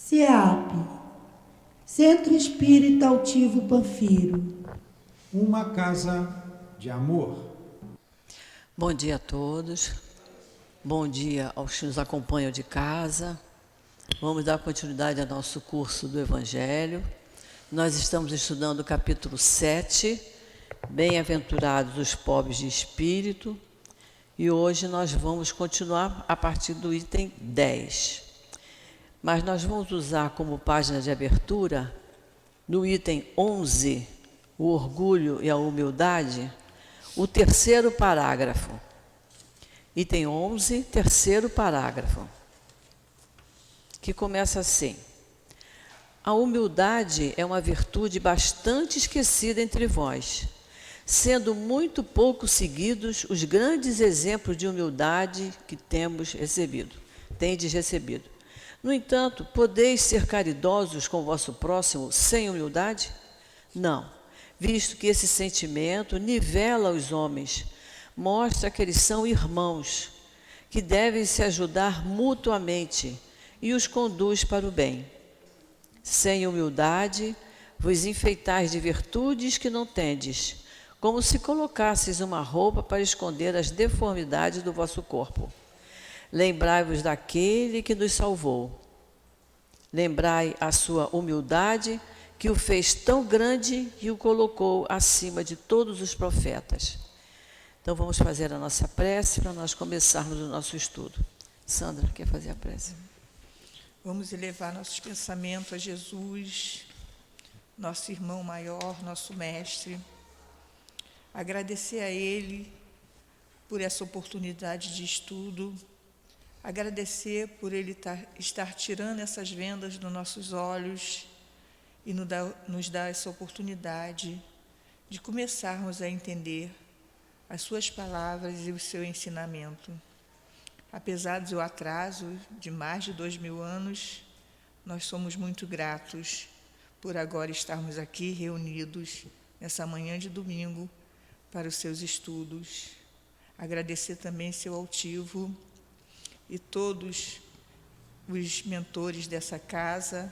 CEAP, Centro Espírita Altivo Panfiro. Uma casa de amor. Bom dia a todos. Bom dia aos que nos acompanham de casa. Vamos dar continuidade ao nosso curso do Evangelho. Nós estamos estudando o capítulo 7, Bem-aventurados os pobres de espírito. E hoje nós vamos continuar a partir do item 10. Mas nós vamos usar como página de abertura, no item 11, o orgulho e a humildade, o terceiro parágrafo. Item 11, terceiro parágrafo, que começa assim: a humildade é uma virtude bastante esquecida entre vós, sendo muito pouco seguidos os grandes exemplos de humildade que tendes recebido. No entanto, podeis ser caridosos com o vosso próximo sem humildade? Não, visto que esse sentimento nivela os homens, mostra que eles são irmãos, que devem se ajudar mutuamente e os conduz para o bem. Sem humildade, vos enfeitais de virtudes que não tendes, como se colocasseis uma roupa para esconder as deformidades do vosso corpo. Lembrai-vos daquele que nos salvou. Lembrai a sua humildade, que o fez tão grande e o colocou acima de todos os profetas. Então vamos fazer a nossa prece para nós começarmos o nosso estudo. Sandra, quer fazer a prece? Vamos elevar nossos pensamentos a Jesus, nosso irmão maior, nosso mestre. Agradecer a Ele por essa oportunidade de estudo. Agradecer por Ele estar tirando essas vendas dos nossos olhos e nos dar essa oportunidade de começarmos a entender as suas palavras e o seu ensinamento. Apesar do atraso de mais de 2000 anos, nós somos muito gratos por agora estarmos aqui reunidos nessa manhã de domingo para os seus estudos. Agradecer também seu altivo e todos os mentores dessa casa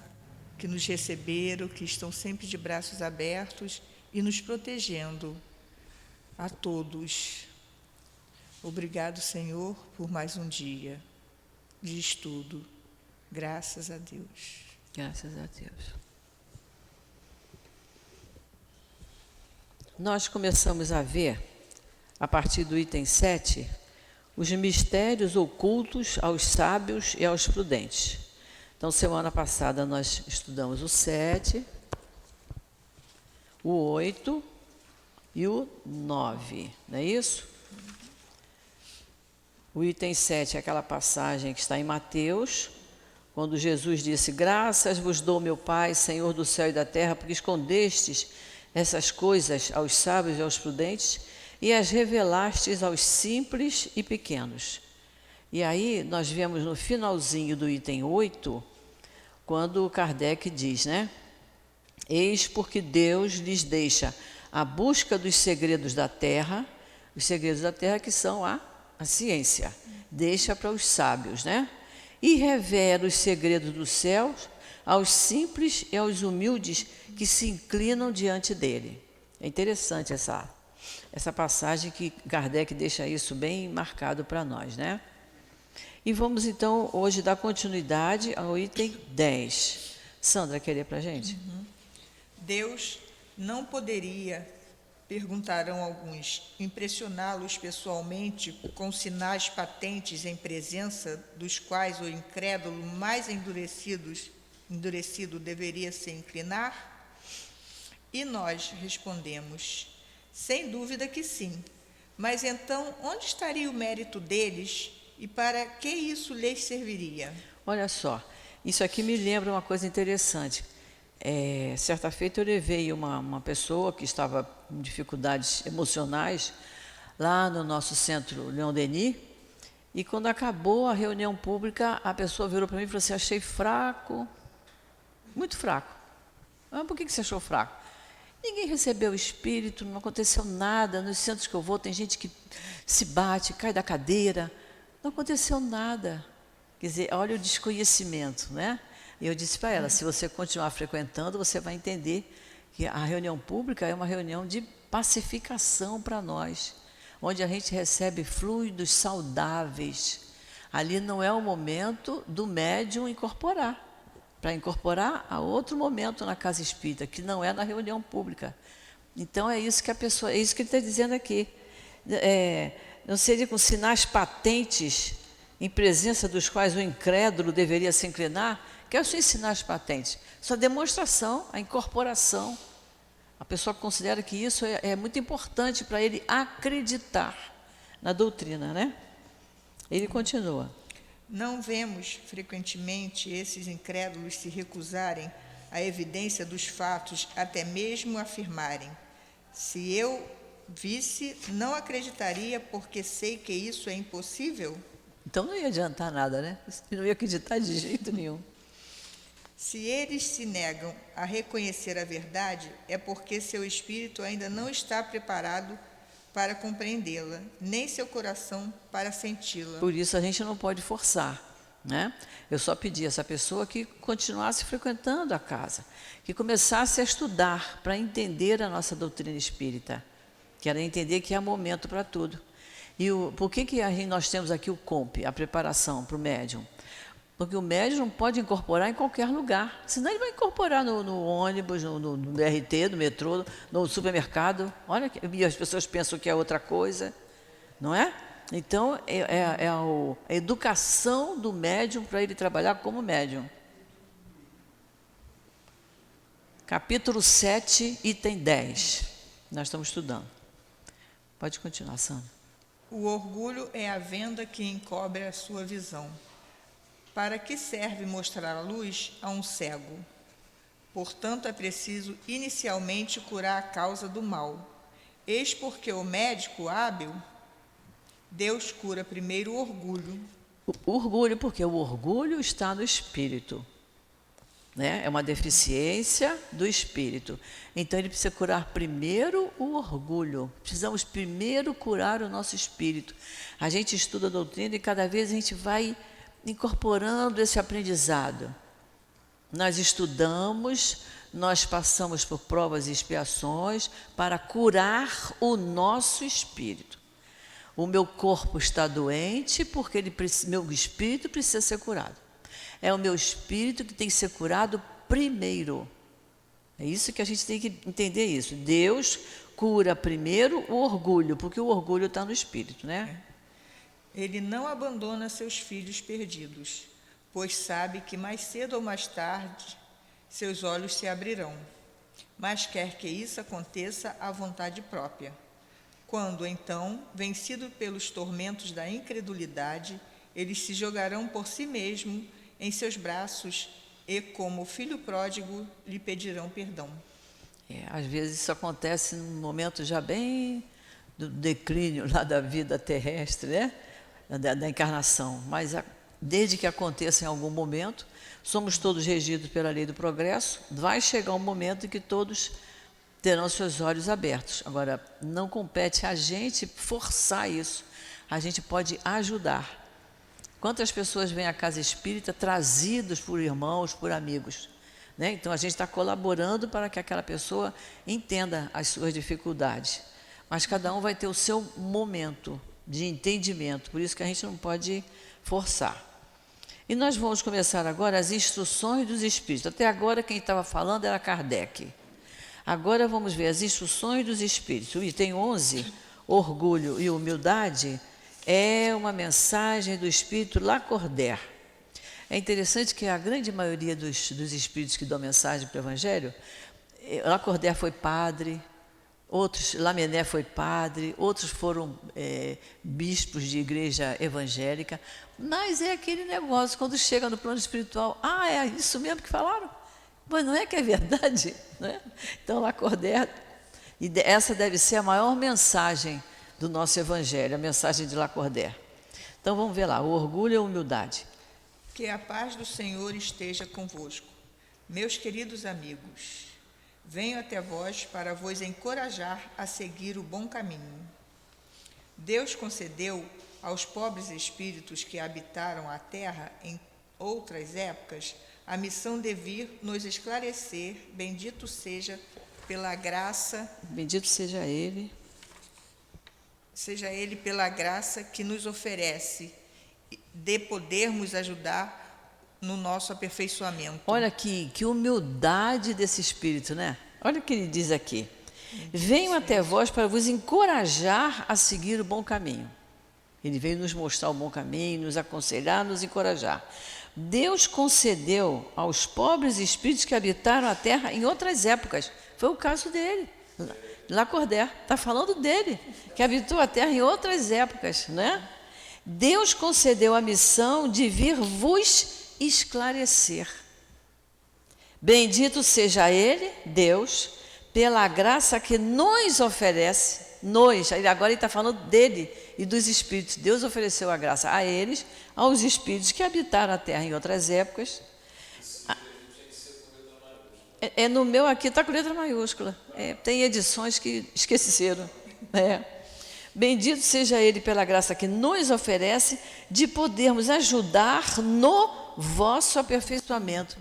que nos receberam, que estão sempre de braços abertos e nos protegendo. A todos. Obrigado, Senhor, por mais um dia de estudo. Graças a Deus. Graças a Deus. Nós começamos a ver, a partir do item 7, os mistérios ocultos aos sábios e aos prudentes. Então, semana passada nós estudamos o 7, o 8 e o 9, não é isso? O item 7 é aquela passagem que está em Mateus, quando Jesus disse: graças vos dou, meu Pai, Senhor do céu e da terra, porque escondestes essas coisas aos sábios e aos prudentes e as revelastes aos simples e pequenos. E aí nós vemos no finalzinho do item 8, quando Kardec diz, né? Eis porque Deus lhes deixa a busca dos segredos da terra, os segredos da terra que são a ciência, deixa para os sábios, né? E revela os segredos dos céus aos simples e aos humildes que se inclinam diante dele. É interessante essa passagem que Kardec deixa isso bem marcado para nós, né? E vamos então hoje dar continuidade ao item 10. Sandra, quer ler para a gente? Deus não poderia, perguntarão alguns, impressioná-los pessoalmente com sinais patentes em presença dos quais o incrédulo mais endurecido deveria se inclinar? E nós respondemos, sem dúvida que sim. Mas então, onde estaria o mérito deles e para que isso lhes serviria? Olha só, isso aqui me lembra uma coisa interessante. Certa feita eu levei uma pessoa que estava com dificuldades emocionais lá no nosso centro Leon Denis, e quando acabou a reunião pública, a pessoa virou para mim e falou assim: achei fraco, muito fraco. Ah, por que você achou fraco? Ninguém recebeu o espírito, não aconteceu nada. Nos centros que eu vou tem gente que se bate, cai da cadeira, não aconteceu nada. Quer dizer, olha o desconhecimento, né? E eu disse para ela, se você continuar frequentando, você vai entender que a reunião pública é uma reunião de pacificação para nós, onde a gente recebe fluidos saudáveis. Ali não é o momento do médium incorporar, para incorporar a outro momento na casa espírita, que não é na reunião pública. Então é isso que a pessoa, é isso que ele está dizendo aqui. Não seria com sinais patentes, em presença dos quais o incrédulo deveria se inclinar? Que são os sinais patentes? Sua demonstração, a incorporação. A pessoa considera que isso é muito importante para ele acreditar na doutrina, né? Ele continua. Não vemos frequentemente esses incrédulos se recusarem à evidência dos fatos, até mesmo afirmarem: se eu visse, não acreditaria, porque sei que isso é impossível? Então não ia adiantar nada, né? Não ia acreditar de jeito nenhum. Se eles se negam a reconhecer a verdade, é porque seu espírito ainda não está preparado para compreendê-la, nem seu coração para senti-la. Por isso a gente não pode forçar, né? Eu só pedi a essa pessoa que continuasse frequentando a casa, que começasse a estudar para entender a nossa doutrina espírita, que era entender que há momento para tudo. E por que nós temos aqui o COMP, a preparação para o médium? Porque o médium não pode incorporar em qualquer lugar, senão ele vai incorporar no ônibus, no BRT, no metrô, no supermercado. Olha, e as pessoas pensam que é outra coisa, não é? Então, a educação do médium para ele trabalhar como médium. Capítulo 7, item 10. Nós estamos estudando. Pode continuar, Sandra. O orgulho é a venda que encobre a sua visão. Para que serve mostrar a luz a um cego? Portanto, é preciso inicialmente curar a causa do mal. Eis porque o médico hábil, Deus cura primeiro o orgulho. O orgulho, porque o orgulho está no espírito, né? É uma deficiência do espírito. Então, ele precisa curar primeiro o orgulho. Precisamos primeiro curar o nosso espírito. A gente estuda a doutrina e cada vez a gente vai incorporando esse aprendizado. Nós estudamos, nós passamos por provas e expiações para curar o nosso espírito. O meu corpo está doente porque meu espírito precisa ser curado. É o meu espírito que tem que ser curado primeiro. É isso que a gente tem que entender isso. Deus cura primeiro o orgulho, porque o orgulho está no espírito, né? Ele não abandona seus filhos perdidos, pois sabe que mais cedo ou mais tarde seus olhos se abrirão, mas quer que isso aconteça à vontade própria. Quando, então, vencido pelos tormentos da incredulidade, eles se jogarão por si mesmo em seus braços e, como filho pródigo, lhe pedirão perdão. Às vezes isso acontece num momento já bem do declínio lá da vida terrestre, né? Da encarnação, mas desde que aconteça em algum momento, somos todos regidos pela lei do progresso, vai chegar um momento em que todos terão seus olhos abertos. Agora, não compete a gente forçar isso, a gente pode ajudar. Quantas pessoas vêm à casa espírita trazidos por irmãos, por amigos, né? Então a gente está colaborando para que aquela pessoa entenda as suas dificuldades, mas cada um vai ter o seu momento de entendimento, por isso que a gente não pode forçar. E nós vamos começar agora as instruções dos espíritos. Até agora quem estava falando era Kardec. Agora vamos ver as instruções dos espíritos. O item 11, orgulho e humildade, é uma mensagem do espírito Lacordaire. É interessante que a grande maioria dos espíritos que dão mensagem para o Evangelho, Lacordaire foi padre, outros, Lamennais foi padre, outros foram bispos de igreja evangélica, mas é aquele negócio, quando chega no plano espiritual, é isso mesmo que falaram? Mas não é que é verdade? Não é? Então, Lacordaire, e essa deve ser a maior mensagem do nosso Evangelho, a mensagem de Lacordaire. Então, vamos ver lá, o orgulho e a humildade. Que a paz do Senhor esteja convosco. Meus queridos amigos, venho até vós para vos encorajar a seguir o bom caminho. Deus concedeu aos pobres espíritos que habitaram a terra em outras épocas a missão de vir nos esclarecer. Bendito seja pela graça, Bendito seja Ele. seja Ele pela graça que nos oferece de podermos ajudar no nosso aperfeiçoamento. Olha que humildade desse Espírito, né? Olha o que ele diz aqui. Venho até vós para vos encorajar a seguir o bom caminho. Ele veio nos mostrar o bom caminho, nos aconselhar, nos encorajar. Deus concedeu aos pobres espíritos que habitaram a terra em outras épocas. Foi o caso dele. Lacordaire está falando dele, que habitou a terra em outras épocas, né? Deus concedeu a missão de vir vos esclarecer. Bendito seja Ele, Deus, pela graça que nos oferece, agora ele está falando dele e dos espíritos. Deus ofereceu a graça a eles, aos espíritos que habitaram a terra em outras épocas. No meu aqui está com letra maiúscula. Tem edições que esqueceram. Bendito seja Ele pela graça que nos oferece de podermos ajudar no vosso aperfeiçoamento.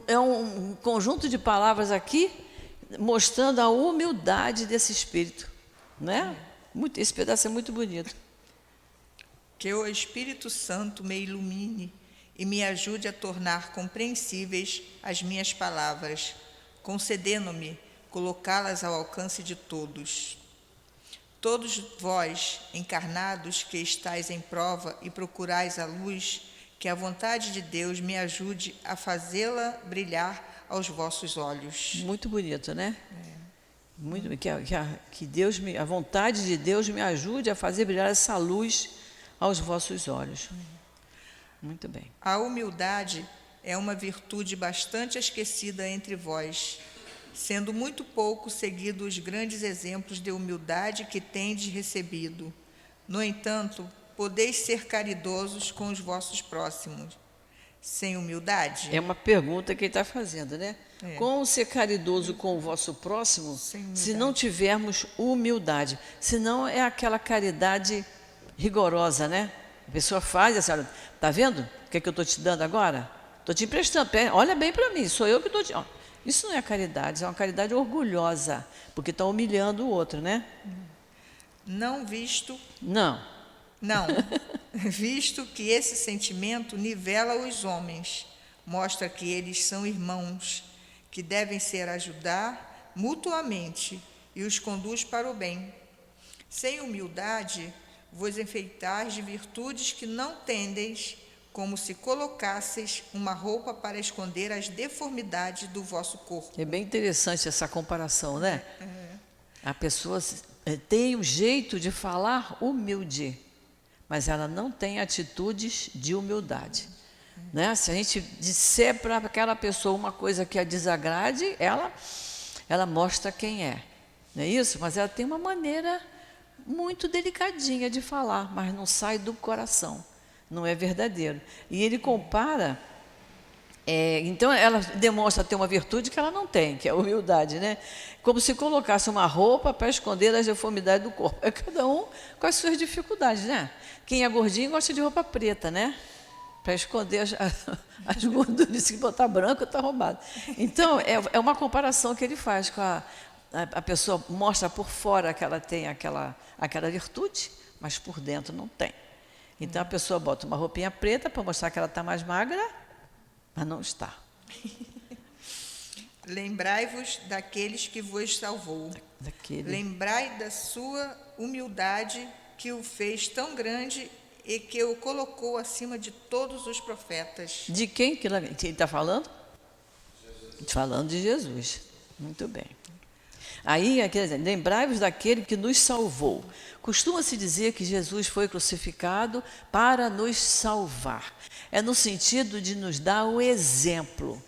É um conjunto de palavras aqui mostrando a humildade desse Espírito, né? Esse pedaço é muito bonito. Que o Espírito Santo me ilumine e me ajude a tornar compreensíveis as minhas palavras, concedendo-me colocá-las ao alcance de todos. Todos vós, encarnados, que estáis em prova e procurais a luz, que a vontade de Deus me ajude a fazê-la brilhar aos vossos olhos. Muito bonito, né? Muito, que Deus a vontade de Deus me ajude a fazer brilhar essa luz aos vossos olhos. Muito bem. A humildade é uma virtude bastante esquecida entre vós, sendo muito pouco seguidos os grandes exemplos de humildade que tendes recebido. No entanto, podeis ser caridosos com os vossos próximos. Sem humildade? É uma pergunta que ele está fazendo, né? Como ser caridoso com o vosso próximo se não tivermos humildade? Senão é aquela caridade rigorosa, né? A pessoa faz assim, olha, está vendo o que é que eu estou te dando agora? Estou te emprestando, olha bem para mim, sou eu que estou te... Isso não é caridade, é uma caridade orgulhosa, porque está humilhando o outro, né? Não, visto que esse sentimento nivela os homens, mostra que eles são irmãos, que devem ser ajudar mutuamente e os conduz para o bem. Sem humildade, vos enfeitais de virtudes que não tendeis, como se colocasseis uma roupa para esconder as deformidades do vosso corpo. É bem interessante essa comparação, né? A pessoa tem um jeito de falar humilde, mas ela não tem atitudes de humildade. Né? Se a gente disser para aquela pessoa uma coisa que a desagrade, ela mostra quem é. Não é isso? Mas ela tem uma maneira muito delicadinha de falar, mas não sai do coração. Não é verdadeiro. E ele compara... então, ela demonstra ter uma virtude que ela não tem, que é a humildade, né? Como se colocasse uma roupa para esconder as deformidades do corpo. É cada um com as suas dificuldades, né? Quem é gordinho gosta de roupa preta, né? Para esconder as gorduras, se botar branco está roubado. Então, é uma comparação que ele faz com a pessoa, mostra por fora que ela tem aquela virtude, mas por dentro não tem. Então, a pessoa bota uma roupinha preta para mostrar que ela está mais magra, mas não está. Lembrai-vos daqueles que vos salvou. Lembrai da sua humildade que o fez tão grande e que o colocou acima de todos os profetas. De quem que ele está falando? Jesus. Falando de Jesus. Muito bem. Aí, lembrai-vos daquele que nos salvou. Costuma-se dizer que Jesus foi crucificado para nos salvar. É no sentido de nos dar o exemplo.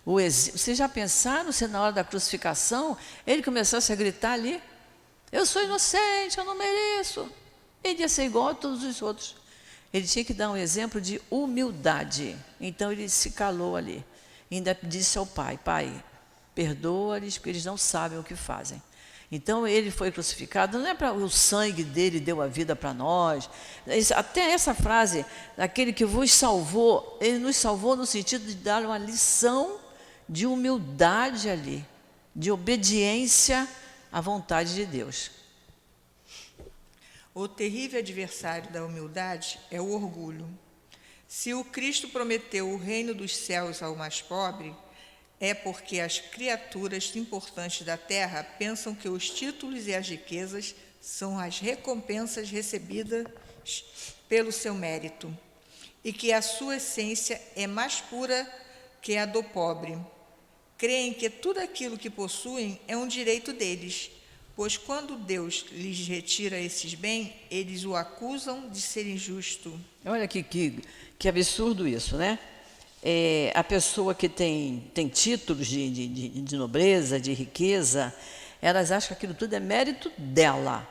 Vocês já pensaram se na hora da crucificação ele começasse a gritar ali? Eu sou inocente, eu não mereço. Ele ia ser igual a todos os outros. Ele tinha que dar um exemplo de humildade. Então ele se calou ali. Ainda disse ao Pai, Pai, perdoa-lhes porque eles não sabem o que fazem. Então, ele foi crucificado, não é para o sangue dele deu a vida para nós. Até essa frase, aquele que vos salvou, ele nos salvou no sentido de dar uma lição de humildade ali, de obediência à vontade de Deus. O terrível adversário da humildade é o orgulho. Se o Cristo prometeu o reino dos céus ao mais pobre, é porque as criaturas importantes da terra pensam que os títulos e as riquezas são as recompensas recebidas pelo seu mérito, e que a sua essência é mais pura que a do pobre. Creem que tudo aquilo que possuem é um direito deles, pois quando Deus lhes retira esses bens, eles o acusam de ser injusto. Olha que absurdo isso, né? A pessoa que tem títulos de nobreza, de riqueza, elas acham que aquilo tudo é mérito dela,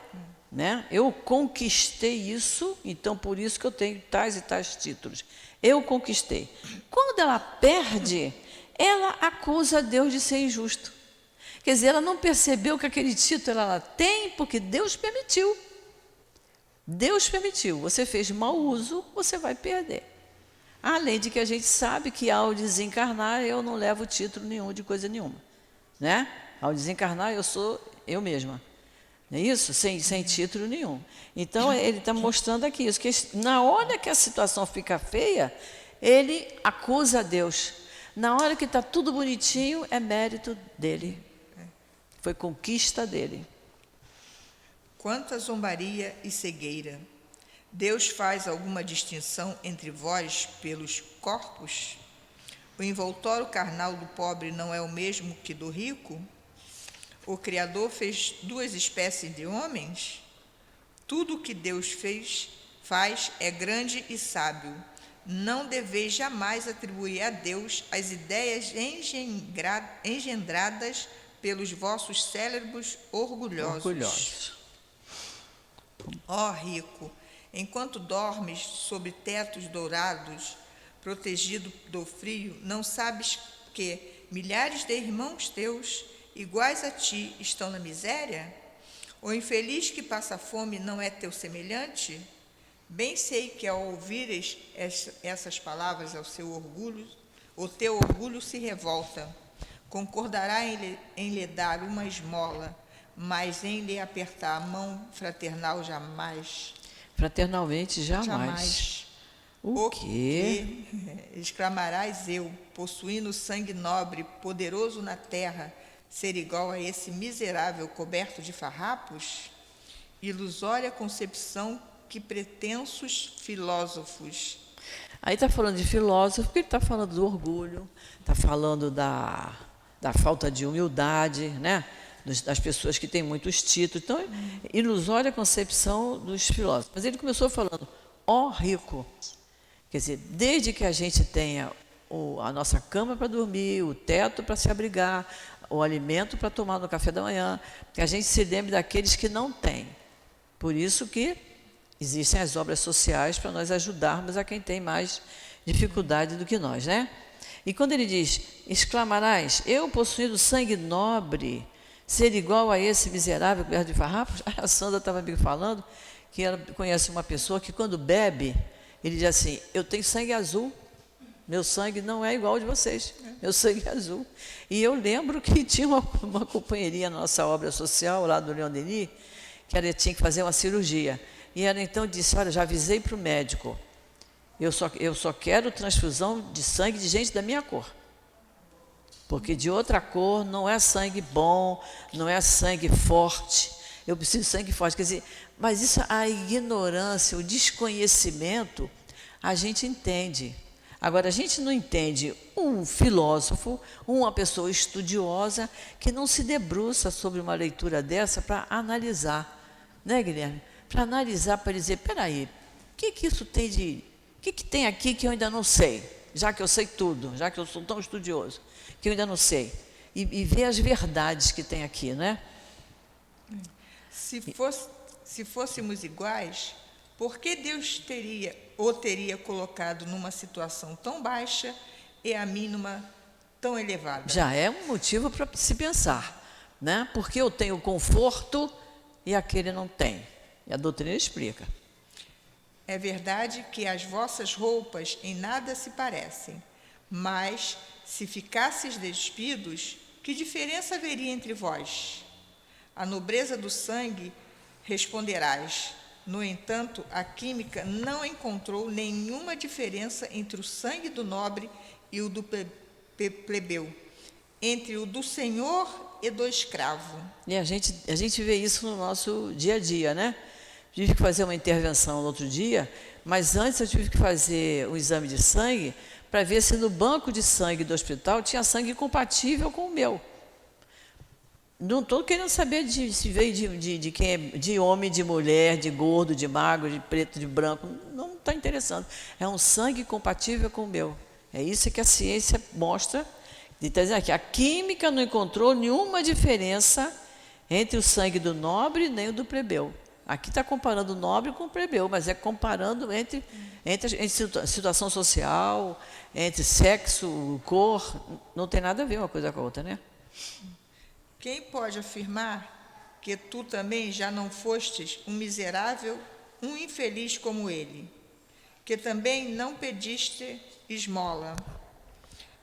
né? Eu conquistei isso, então por isso que eu tenho tais e tais títulos. Eu conquistei. Quando ela perde, ela acusa Deus de ser injusto. Quer dizer, ela não percebeu que aquele título ela tem porque Deus permitiu. Deus permitiu. Você fez mau uso, você vai perder. Além de que a gente sabe que ao desencarnar eu não levo título nenhum de coisa nenhuma, né? Ao desencarnar eu sou eu mesma, não é isso? Sem título nenhum. Então ele está mostrando aqui isso, que na hora que a situação fica feia, ele acusa a Deus. Na hora que está tudo bonitinho, é mérito dele, foi conquista dele. Quanta zombaria e cegueira! Deus faz alguma distinção entre vós pelos corpos? O envoltório carnal do pobre não é o mesmo que do rico? O Criador fez duas espécies de homens? Tudo o que Deus faz é grande e sábio. Não deveis jamais atribuir a Deus as ideias engendradas pelos vossos cérebros orgulhosos. Ó rico, enquanto dormes sobre tetos dourados, protegido do frio, não sabes que milhares de irmãos teus, iguais a ti, estão na miséria? O infeliz que passa fome não é teu semelhante? Bem sei que ao ouvires essas palavras ao seu orgulho, o teu orgulho se revolta. Concordará em lhe dar uma esmola, mas em lhe apertar a mão fraternal jamais. Fraternalmente jamais. O quê? Exclamarás eu, possuindo sangue nobre, poderoso na terra, ser igual a esse miserável coberto de farrapos? Ilusória concepção que pretensos filósofos. Aí está falando de filósofo, porque ele está falando do orgulho, está falando da falta de humildade, né? Das pessoas que têm muitos títulos. Então, ilusória concepção dos filósofos. Mas ele começou falando, ó rico. Quer dizer, desde que a gente tenha a nossa cama para dormir, o teto para se abrigar, o alimento para tomar no café da manhã, que a gente se lembre daqueles que não têm. Por isso que existem as obras sociais para nós ajudarmos a quem tem mais dificuldade do que nós, né? E quando ele diz, exclamarás, eu possuindo sangue nobre, ser igual a esse miserável coberto de farrapos? A Sandra estava me falando que ela conhece uma pessoa que quando bebe, ele diz assim, eu tenho sangue azul, meu sangue não é igual ao de vocês, meu sangue é azul. E eu lembro que tinha uma companheirinha na nossa obra social, lá do Leon Denis, que ela tinha que fazer uma cirurgia. E ela então disse, olha, já avisei para o médico, eu só quero transfusão de sangue de gente da minha cor. Porque de outra cor não é sangue bom, não é sangue forte. Eu preciso de sangue forte. Quer dizer, mas isso, a ignorância, o desconhecimento, a gente entende. Agora, a gente não entende um filósofo, uma pessoa estudiosa, que não se debruça sobre uma leitura dessa para analisar. Né, Guilherme? Para analisar, para dizer, peraí, o que isso tem de... O que tem aqui que eu ainda não sei? Já que eu sei tudo, já que eu sou tão estudioso, que eu ainda não sei. E ver as verdades que tem aqui, né? Se fôssemos iguais, por que Deus teria colocado numa situação tão baixa e a mim numa tão elevada? Já é um motivo para se pensar. né? Porque eu tenho conforto e aquele não tem. E a doutrina explica. É verdade que as vossas roupas em nada se parecem, mas se ficasseis despidos, que diferença haveria entre vós? A nobreza do sangue responderás. No entanto, a química não encontrou nenhuma diferença entre o sangue do nobre e o do plebeu, entre o do senhor e do escravo. E a gente vê isso no nosso dia a dia, né? Tive que fazer uma intervenção no outro dia, mas antes eu tive que fazer um exame de sangue para ver se no banco de sangue do hospital tinha sangue compatível com o meu. Não estou querendo saber se veio de quem é, de homem, de mulher, de gordo, de magro, de preto, de branco. Não está interessando. É um sangue compatível com o meu. É isso que a ciência mostra. Está dizendo aqui, a química não encontrou nenhuma diferença entre o sangue do nobre nem o do plebeu. Aqui está comparando o nobre com o plebeu, mas é comparando entre situação social, entre sexo, cor. Não tem nada a ver uma coisa com a outra, né? Quem pode afirmar que tu também já não fostes um miserável, um infeliz como ele, que também não pediste esmola,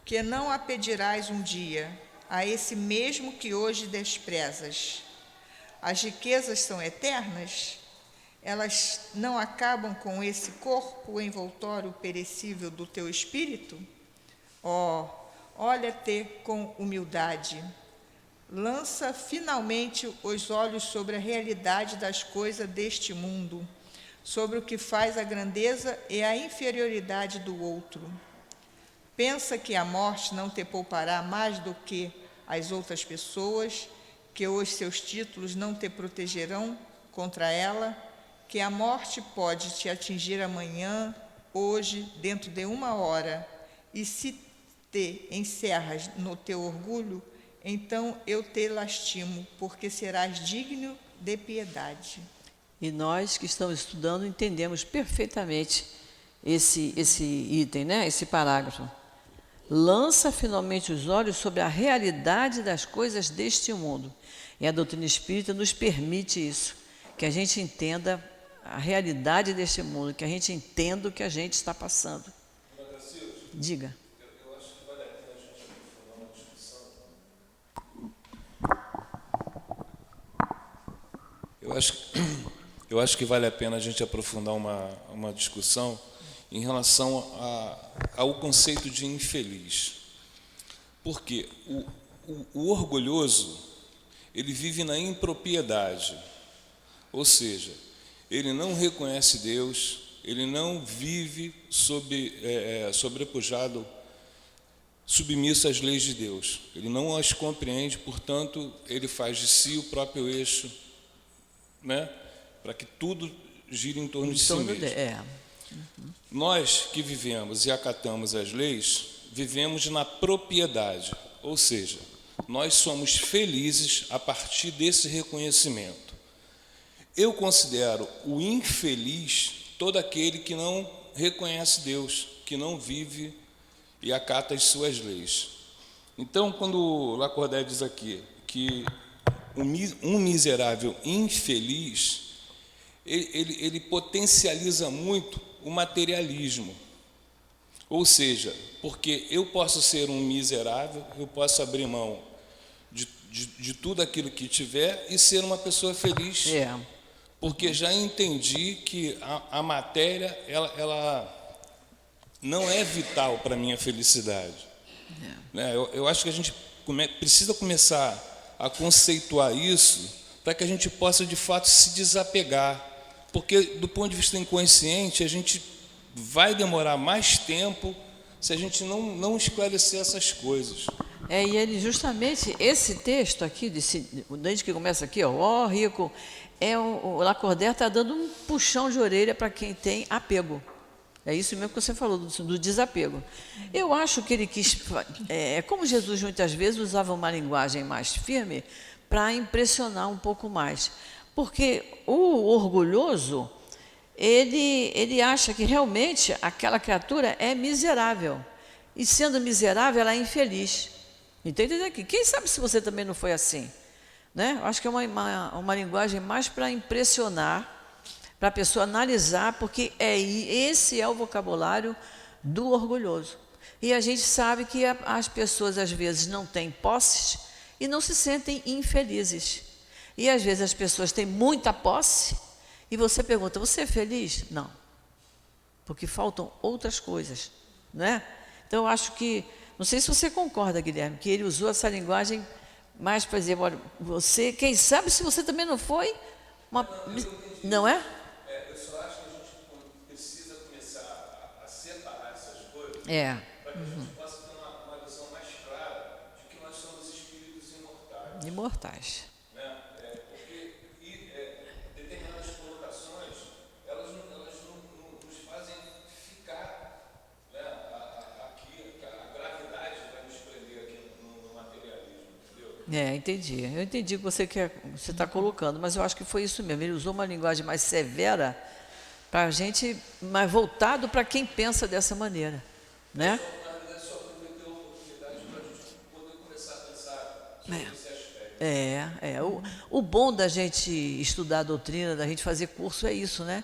que não a pedirás um dia a esse mesmo que hoje desprezas? As riquezas são eternas? Elas não acabam com esse corpo envoltório perecível do teu espírito? Olha-te com humildade. Lança finalmente os olhos sobre a realidade das coisas deste mundo, sobre o que faz a grandeza e a inferioridade do outro. Pensa que a morte não te poupará mais do que as outras pessoas, que os seus títulos não te protegerão contra ela, que a morte pode te atingir amanhã, hoje, dentro de 1 hora, e se te encerras no teu orgulho, então eu te lastimo, porque serás digno de piedade. E nós que estamos estudando entendemos perfeitamente esse item, né? Esse parágrafo. Lança finalmente os olhos sobre a realidade das coisas deste mundo. E a doutrina espírita nos permite isso, que a gente entenda a realidade deste mundo, que a gente entenda o que a gente está passando. Diga. Eu acho que vale a pena a gente aprofundar uma discussão. Eu acho que vale a pena a gente aprofundar uma discussão em relação ao conceito de infeliz. Porque o orgulhoso, ele vive na impropriedade, ou seja, ele não reconhece Deus, ele não vive sobrepujado, submisso às leis de Deus, ele não as compreende, portanto, ele faz de si o próprio eixo, né, para que tudo gire em torno de si mesmo. Nós que vivemos e acatamos as leis, vivemos na propriedade, ou seja, nós somos felizes a partir desse reconhecimento. Eu considero o infeliz todo aquele que não reconhece Deus, que não vive e acata as suas leis. Então, quando Lacordaire diz aqui que um miserável infeliz, ele potencializa muito o materialismo. Ou seja, porque eu posso ser um miserável, eu posso abrir mão de tudo aquilo que tiver e ser uma pessoa feliz. Porque já entendi que a matéria, ela não é vital para a minha felicidade. Né? Eu acho que a gente precisa começar a conceituar isso para que a gente possa, de fato, se desapegar. Porque, do ponto de vista inconsciente, a gente vai demorar mais tempo se a gente não esclarecer essas coisas. E ele, justamente, esse texto aqui, desde que começa aqui, ó rico, o Lacordaire está dando um puxão de orelha para quem tem apego. É isso mesmo que você falou, do desapego. Eu acho que ele quis... como Jesus muitas vezes usava uma linguagem mais firme para impressionar um pouco mais. Porque o orgulhoso, ele acha que realmente aquela criatura é miserável. E sendo miserável, ela é infeliz. Entende aqui? Quem sabe se você também não foi assim? né? Eu acho que é uma linguagem mais para impressionar, para a pessoa analisar, porque esse é o vocabulário do orgulhoso. E a gente sabe que as pessoas, às vezes, não têm posses e não se sentem infelizes. E, às vezes, as pessoas têm muita posse e você pergunta, você é feliz? Não. Porque faltam outras coisas, né? Então, eu acho que, não sei se você concorda, Guilherme, que ele usou essa linguagem mais para dizer, olha, você, quem sabe se você também não foi não é? Eu só acho que a gente precisa começar a separar essas coisas para que a gente possa ter uma visão mais clara de que nós somos espíritos imortais. Imortais. Né? Porque determinadas colocações, elas não nos fazem ficar, né, aqui, a gravidade vai nos prender aqui no materialismo, entendeu? Entendi. Eu entendi o que você está colocando, mas eu acho que foi isso mesmo. Ele usou uma linguagem mais severa para a gente, mais voltado para quem pensa dessa maneira, né? Na verdade, só aproveitou a oportunidade para a gente poder começar a pensar sobre esse aspecto. O bom da gente estudar a doutrina, da gente fazer curso é isso, né?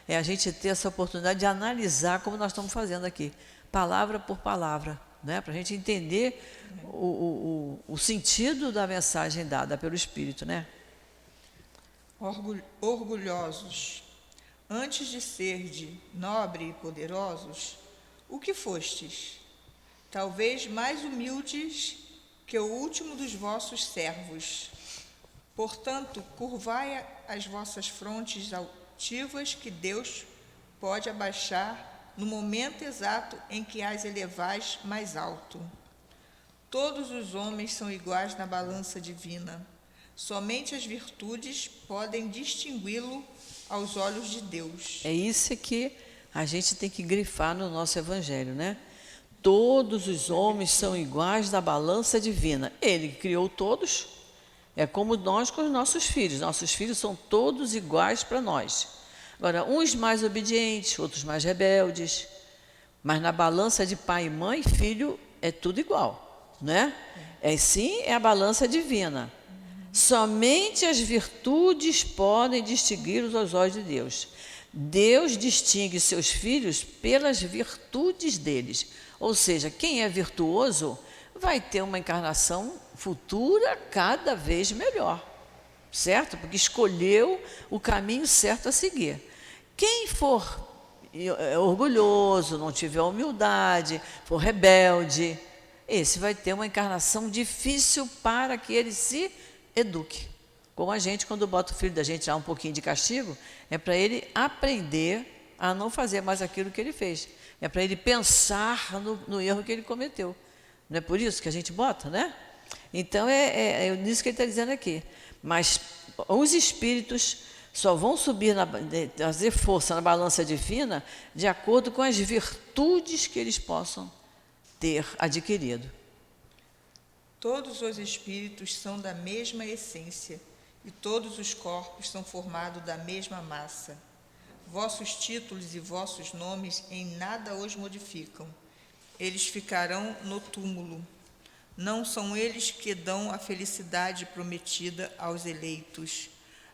É a gente ter essa oportunidade de analisar como nós estamos fazendo aqui, palavra por palavra, né? Para a gente entender o sentido da mensagem dada pelo Espírito, né? Orgulhosos, antes de serdes nobre e poderosos, o que fostes? Talvez mais humildes que o último dos vossos servos. Portanto, curvai as vossas frontes altivas, que Deus pode abaixar no momento exato em que as elevais mais alto. Todos os homens são iguais na balança divina. Somente as virtudes podem distingui-lo aos olhos de Deus. É isso que a gente tem que grifar no nosso evangelho, né? Todos os homens são iguais na balança divina. Ele que criou todos, é como nós com os nossos filhos. Nossos filhos são todos iguais para nós. Agora, uns mais obedientes, outros mais rebeldes. Mas na balança de pai e mãe, filho, é tudo igual, né? Sim, é a balança divina. Somente as virtudes podem distingui-los aos olhos de Deus. Deus distingue seus filhos pelas virtudes deles. Ou seja, quem é virtuoso vai ter uma encarnação futura cada vez melhor, certo? Porque escolheu o caminho certo a seguir. Quem for orgulhoso, não tiver humildade, for rebelde, esse vai ter uma encarnação difícil para que ele se eduque. Como a gente, quando bota o filho da gente lá um pouquinho de castigo, é para ele aprender a não fazer mais aquilo que ele fez. É para ele pensar no erro que ele cometeu. Não é por isso que a gente bota, né? Então, é nisso que ele está dizendo aqui. Mas os espíritos só vão subir, trazer força na balança divina de acordo com as virtudes que eles possam ter adquirido. Todos os espíritos são da mesma essência, e todos os corpos são formados da mesma massa. Vossos títulos e vossos nomes em nada os modificam. Eles ficarão no túmulo. Não são eles que dão a felicidade prometida aos eleitos.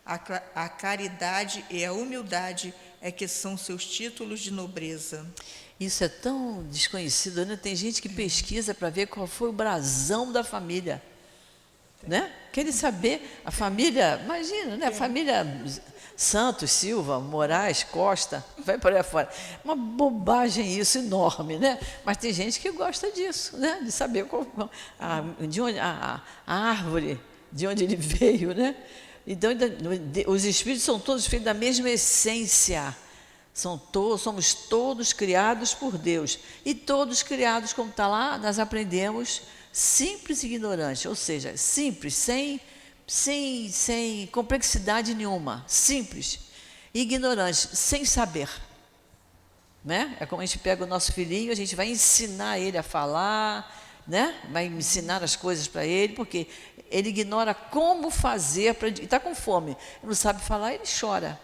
A caridade e a humildade é que são seus títulos de nobreza. Isso é tão desconhecido, né? Tem gente que pesquisa para ver qual foi o brasão da família, né? Querem saber a família, imagina, né? A família Santos, Silva, Moraes, Costa, vai por aí fora. Uma bobagem isso, enorme, né? Mas tem gente que gosta disso, né? De saber de onde a árvore, de onde ele veio, né? Então, os espíritos são todos feitos da mesma essência. Somos todos criados por Deus. E todos criados, como está lá, nós aprendemos, simples e ignorantes. Ou seja, simples, sem complexidade nenhuma. Simples. Ignorantes, sem saber. Né? É como a gente pega o nosso filhinho, a gente vai ensinar ele a falar, né? Vai ensinar as coisas para ele, porque ele ignora como fazer, está com fome. Ele não sabe falar, ele chora.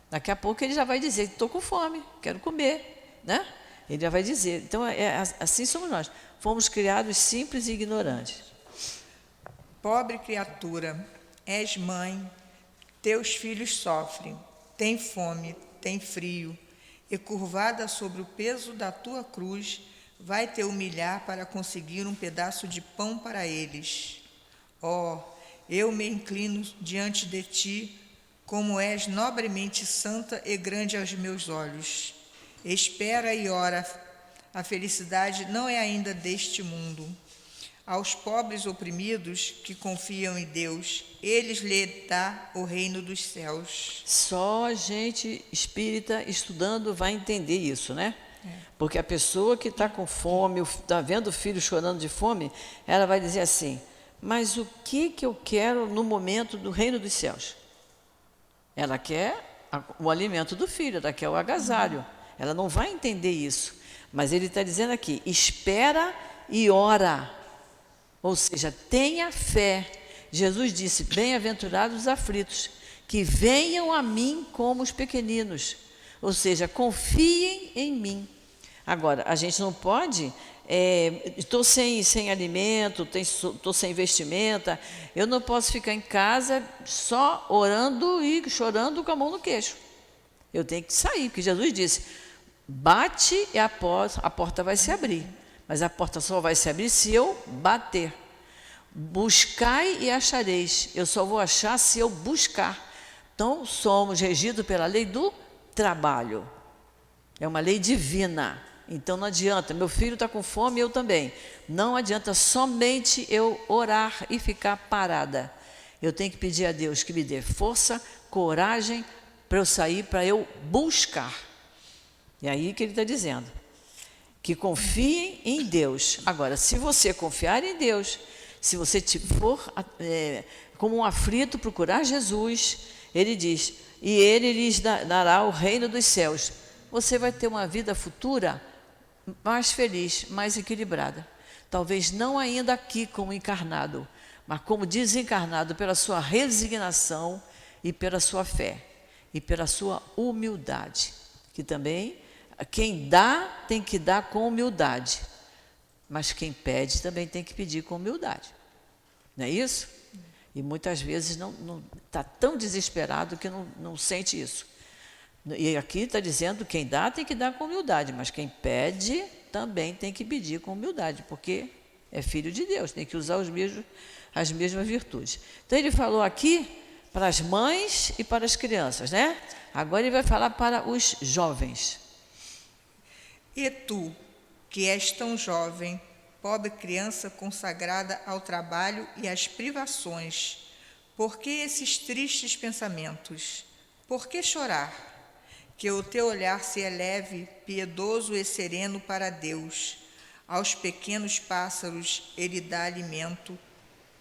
Daqui a pouco ele já vai dizer, estou com fome, quero comer, né? Ele já vai dizer. Então, assim somos nós. Fomos criados simples e ignorantes. Pobre criatura, és mãe, teus filhos sofrem, têm fome, têm frio, e curvada sobre o peso da tua cruz, vai te humilhar para conseguir um pedaço de pão para eles. Ó, eu me inclino diante de ti, como és nobremente santa e grande aos meus olhos. Espera e ora, a felicidade não é ainda deste mundo. Aos pobres oprimidos que confiam em Deus, eles lhe dá o reino dos céus. Só gente espírita estudando vai entender isso, né? Porque a pessoa que está com fome, está vendo o filho chorando de fome, ela vai dizer assim, mas o que eu quero no momento do reino dos céus? Ela quer o alimento do filho, ela quer o agasalho. Ela não vai entender isso. Mas ele está dizendo aqui, espera e ora. Ou seja, tenha fé. Jesus disse, bem-aventurados os aflitos, que venham a mim como os pequeninos. Ou seja, confiem em mim. Agora, a gente não pode, estou sem alimento, estou sem vestimenta, eu não posso ficar em casa só orando e chorando com a mão no queixo. Eu tenho que sair, porque Jesus disse, bate e a porta vai se abrir. Mas a porta só vai se abrir se eu bater. Buscai e achareis. Eu só vou achar se eu buscar. Então, somos regidos pela lei do trabalho. É uma lei divina. Então, não adianta. Meu filho está com fome, eu também. Não adianta somente eu orar e ficar parada. Eu tenho que pedir a Deus que me dê força, coragem para eu sair, para eu buscar. E aí que ele está dizendo. Que confiem em Deus. Agora, se você confiar em Deus, se você for como um aflito procurar Jesus, ele diz, e ele lhes dará o reino dos céus. Você vai ter uma vida futura mais feliz, mais equilibrada. Talvez não ainda aqui como encarnado, mas como desencarnado pela sua resignação e pela sua fé e pela sua humildade, que também quem dá tem que dar com humildade, mas quem pede também tem que pedir com humildade, não é isso? E muitas vezes não está tão desesperado que não sente isso. E aqui está dizendo quem dá tem que dar com humildade, mas quem pede também tem que pedir com humildade, porque é filho de Deus, tem que usar as mesmas virtudes. Então ele falou aqui para as mães e para as crianças, né? Agora ele vai falar para os jovens. E tu, que és tão jovem, pobre criança consagrada ao trabalho e às privações, por que esses tristes pensamentos? Por que chorar? Que o teu olhar se eleve, piedoso e sereno para Deus. Aos pequenos pássaros ele dá alimento,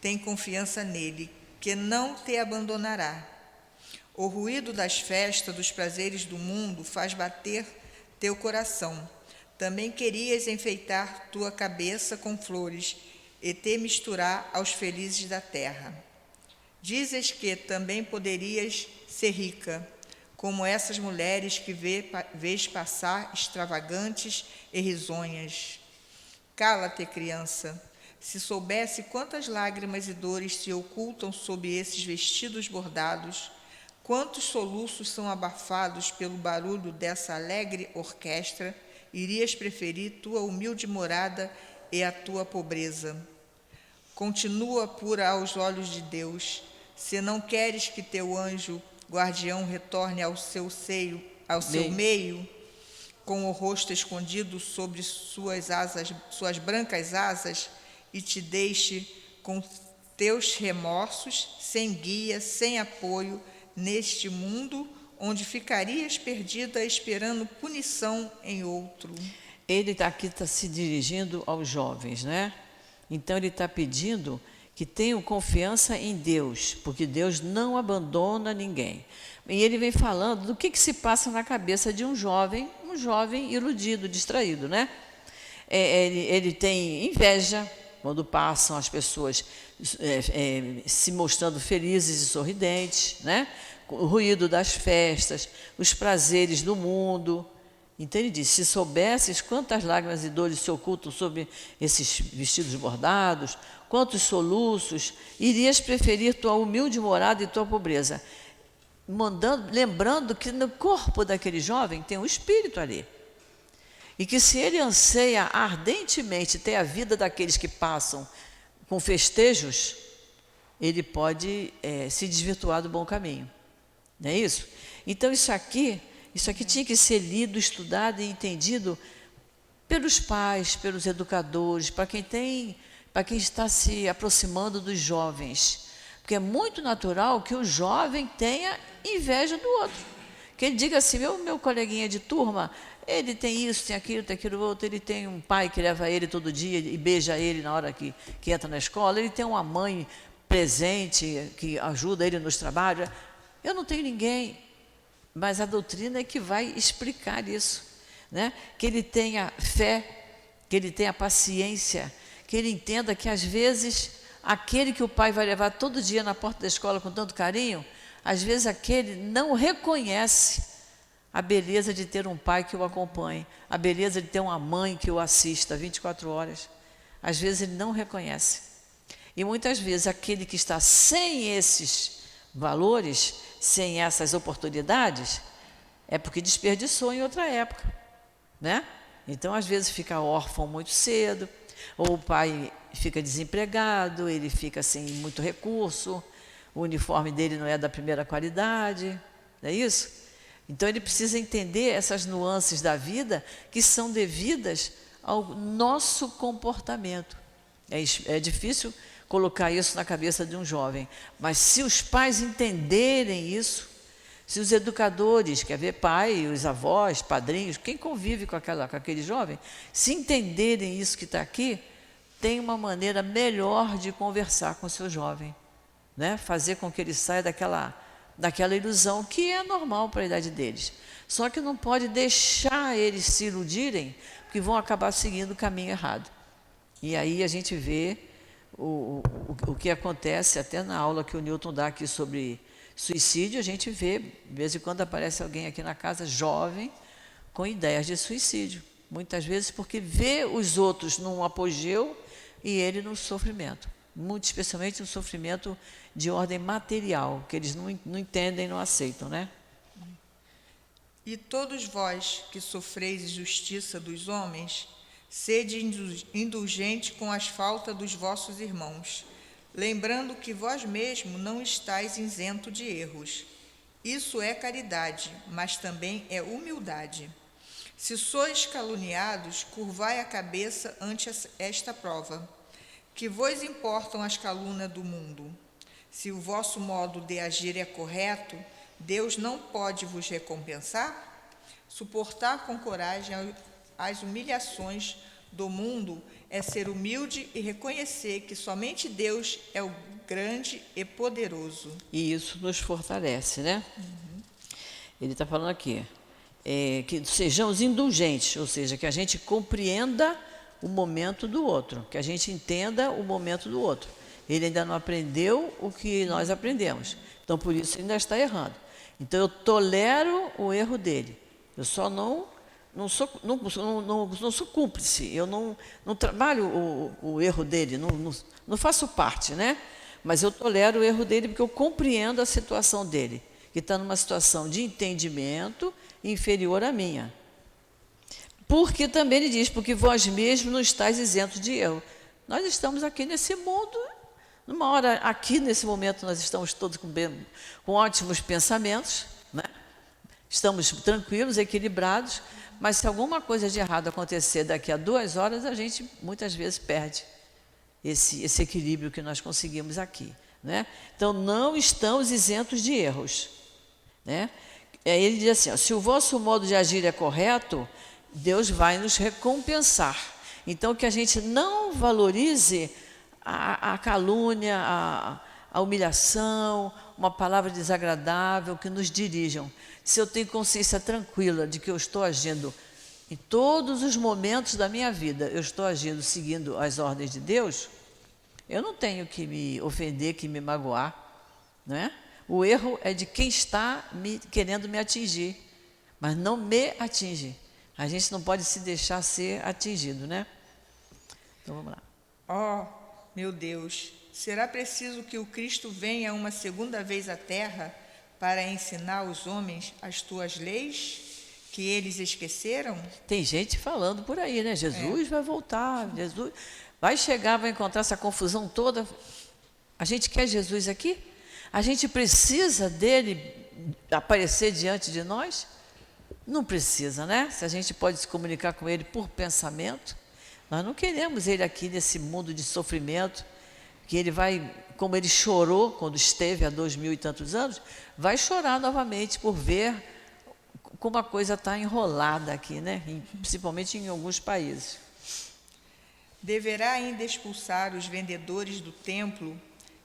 tem confiança nele, que não te abandonará. O ruído das festas, dos prazeres do mundo faz bater teu coração. Também querias enfeitar tua cabeça com flores e te misturar aos felizes da terra. Dizes que também poderias ser rica, como essas mulheres que vês passar extravagantes e risonhas. Cala-te, criança. Se soubesse quantas lágrimas e dores se ocultam sob esses vestidos bordados, quantos soluços são abafados pelo barulho dessa alegre orquestra, irias preferir tua humilde morada e a tua pobreza. Continua pura aos olhos de Deus, se não queres que teu anjo guardião retorne ao seu seio, ao seu meio, com o rosto escondido sobre suas brancas asas, e te deixe com teus remorsos, sem guia, sem apoio, neste mundo onde ficarias perdida esperando punição em outro. Ele está se dirigindo aos jovens, né? Então ele está pedindo que tenham confiança em Deus, porque Deus não abandona ninguém. E ele vem falando do que se passa na cabeça de um jovem iludido, distraído, né? Ele tem inveja quando passam as pessoas se mostrando felizes e sorridentes, né? O ruído das festas, os prazeres do mundo. Então ele diz, se soubesses quantas lágrimas e dores se ocultam sob esses vestidos bordados, quantos soluços, irias preferir tua humilde morada e tua pobreza. Lembrando que no corpo daquele jovem tem um espírito ali. E que se ele anseia ardentemente ter a vida daqueles que passam com festejos, ele pode se desvirtuar do bom caminho. Não é isso? Então isso aqui tinha que ser lido, estudado e entendido pelos pais, pelos educadores, para quem está se aproximando dos jovens. Porque é muito natural que o jovem tenha inveja do outro. Que ele diga assim, meu coleguinha de turma, ele tem isso, tem aquilo outro, ele tem um pai que leva ele todo dia e beija ele na hora que entra na escola, ele tem uma mãe presente que ajuda ele nos trabalhos. Eu não tenho ninguém, mas a doutrina é que vai explicar isso, né? Que ele tenha fé, que ele tenha paciência, que ele entenda que às vezes aquele que o pai vai levar todo dia na porta da escola com tanto carinho, às vezes aquele não reconhece a beleza de ter um pai que o acompanhe, a beleza de ter uma mãe que o assista 24 horas. Às vezes ele não reconhece. E muitas vezes aquele que está sem esses valores, sem essas oportunidades, é porque desperdiçou em outra época, né? Então, às vezes, fica órfão muito cedo, ou o pai fica desempregado, ele fica sem muito recurso, o uniforme dele não é da primeira qualidade, não é isso? Então, ele precisa entender essas nuances da vida que são devidas ao nosso comportamento. É difícil colocar isso na cabeça de um jovem, mas se os pais entenderem isso, se os educadores, quer ver, pai, os avós, padrinhos, quem convive com aquele jovem, se entenderem isso que está aqui, tem uma maneira melhor de conversar com o seu jovem, né? Fazer com que ele saia daquela ilusão que é normal para a idade deles. Só que não pode deixar eles se iludirem, porque vão acabar seguindo o caminho errado. E aí a gente vê o que acontece até na aula que o Newton dá aqui sobre suicídio, a gente vê, de vez em quando aparece alguém aqui na casa, jovem, com ideias de suicídio. Muitas vezes porque vê os outros num apogeu e ele no sofrimento. Muito especialmente no sofrimento de ordem material, que eles não entendem, não aceitam, né? E todos vós que sofreis injustiça dos homens, sede indulgente com as faltas dos vossos irmãos, lembrando que vós mesmos não estáis isento de erros. Isso é caridade, mas também é humildade. Se sois caluniados, curvai a cabeça ante esta prova. Que vos importam as calúnias do mundo? Se o vosso modo de agir é correto, Deus não pode vos recompensar? Suportar com coragem as humilhações do mundo é ser humilde e reconhecer que somente Deus é o grande e poderoso. E isso nos fortalece, né? Ele está falando aqui, que sejamos indulgentes, ou seja, que a gente compreenda o momento do outro, que a gente entenda o momento do outro. Ele ainda não aprendeu o que nós aprendemos, então por isso ele ainda está errando. Então eu tolero o erro dele, eu só não sou cúmplice, eu não trabalho o erro dele, não faço parte, né? Mas eu tolero o erro dele porque eu compreendo a situação dele, que está numa situação de entendimento inferior à minha. Porque também ele diz, porque vós mesmos não estáis isentos de erro. Nós estamos aqui nesse mundo, numa hora, aqui nesse momento nós estamos todos com ótimos pensamentos, né? Estamos tranquilos, equilibrados, mas se alguma coisa de errado acontecer daqui a 2 horas, a gente muitas vezes perde esse equilíbrio que nós conseguimos aqui, né? Então, não estamos isentos de erros, né? Ele diz assim, ó, se o vosso modo de agir é correto, Deus vai nos recompensar. Então, que a gente não valorize a calúnia, a humilhação, uma palavra desagradável que nos dirijam. Se eu tenho consciência tranquila de que eu estou agindo em todos os momentos da minha vida, eu estou agindo seguindo as ordens de Deus, eu não tenho que me ofender, que me magoar, né? O erro é de quem está querendo me atingir, mas não me atinge. A gente não pode se deixar ser atingido, né? Então vamos lá. Ó, meu Deus, será preciso que o Cristo venha uma segunda vez à terra para ensinar aos homens as tuas leis, que eles esqueceram? Tem gente falando por aí, né? Jesus vai voltar, Jesus vai chegar, vai encontrar essa confusão toda. A gente quer Jesus aqui? A gente precisa dele aparecer diante de nós? Não precisa, né? Se a gente pode se comunicar com ele por pensamento, nós não queremos ele aqui nesse mundo de sofrimento, que ele vai, como ele chorou quando esteve há 2000 e tantos anos, vai chorar novamente por ver como a coisa está enrolada aqui, né? Principalmente em alguns países. Deverá ainda expulsar os vendedores do templo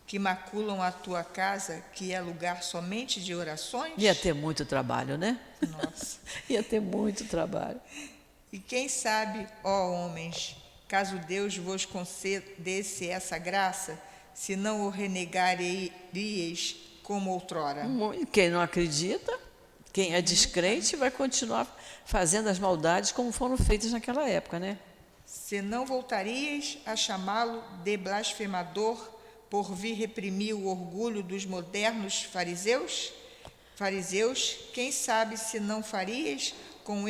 que maculam a tua casa, que é lugar somente de orações? Ia ter muito trabalho, né? Nossa. Ia ter muito trabalho. E quem sabe, ó homens, caso Deus vos concedesse essa graça, se não o renegareis como outrora? Quem não acredita, quem é descrente, vai continuar fazendo as maldades como foram feitas naquela época, né? Se não voltarias a chamá-lo de blasfemador por vir reprimir o orgulho dos modernos fariseus? Fariseus, quem sabe se não farias com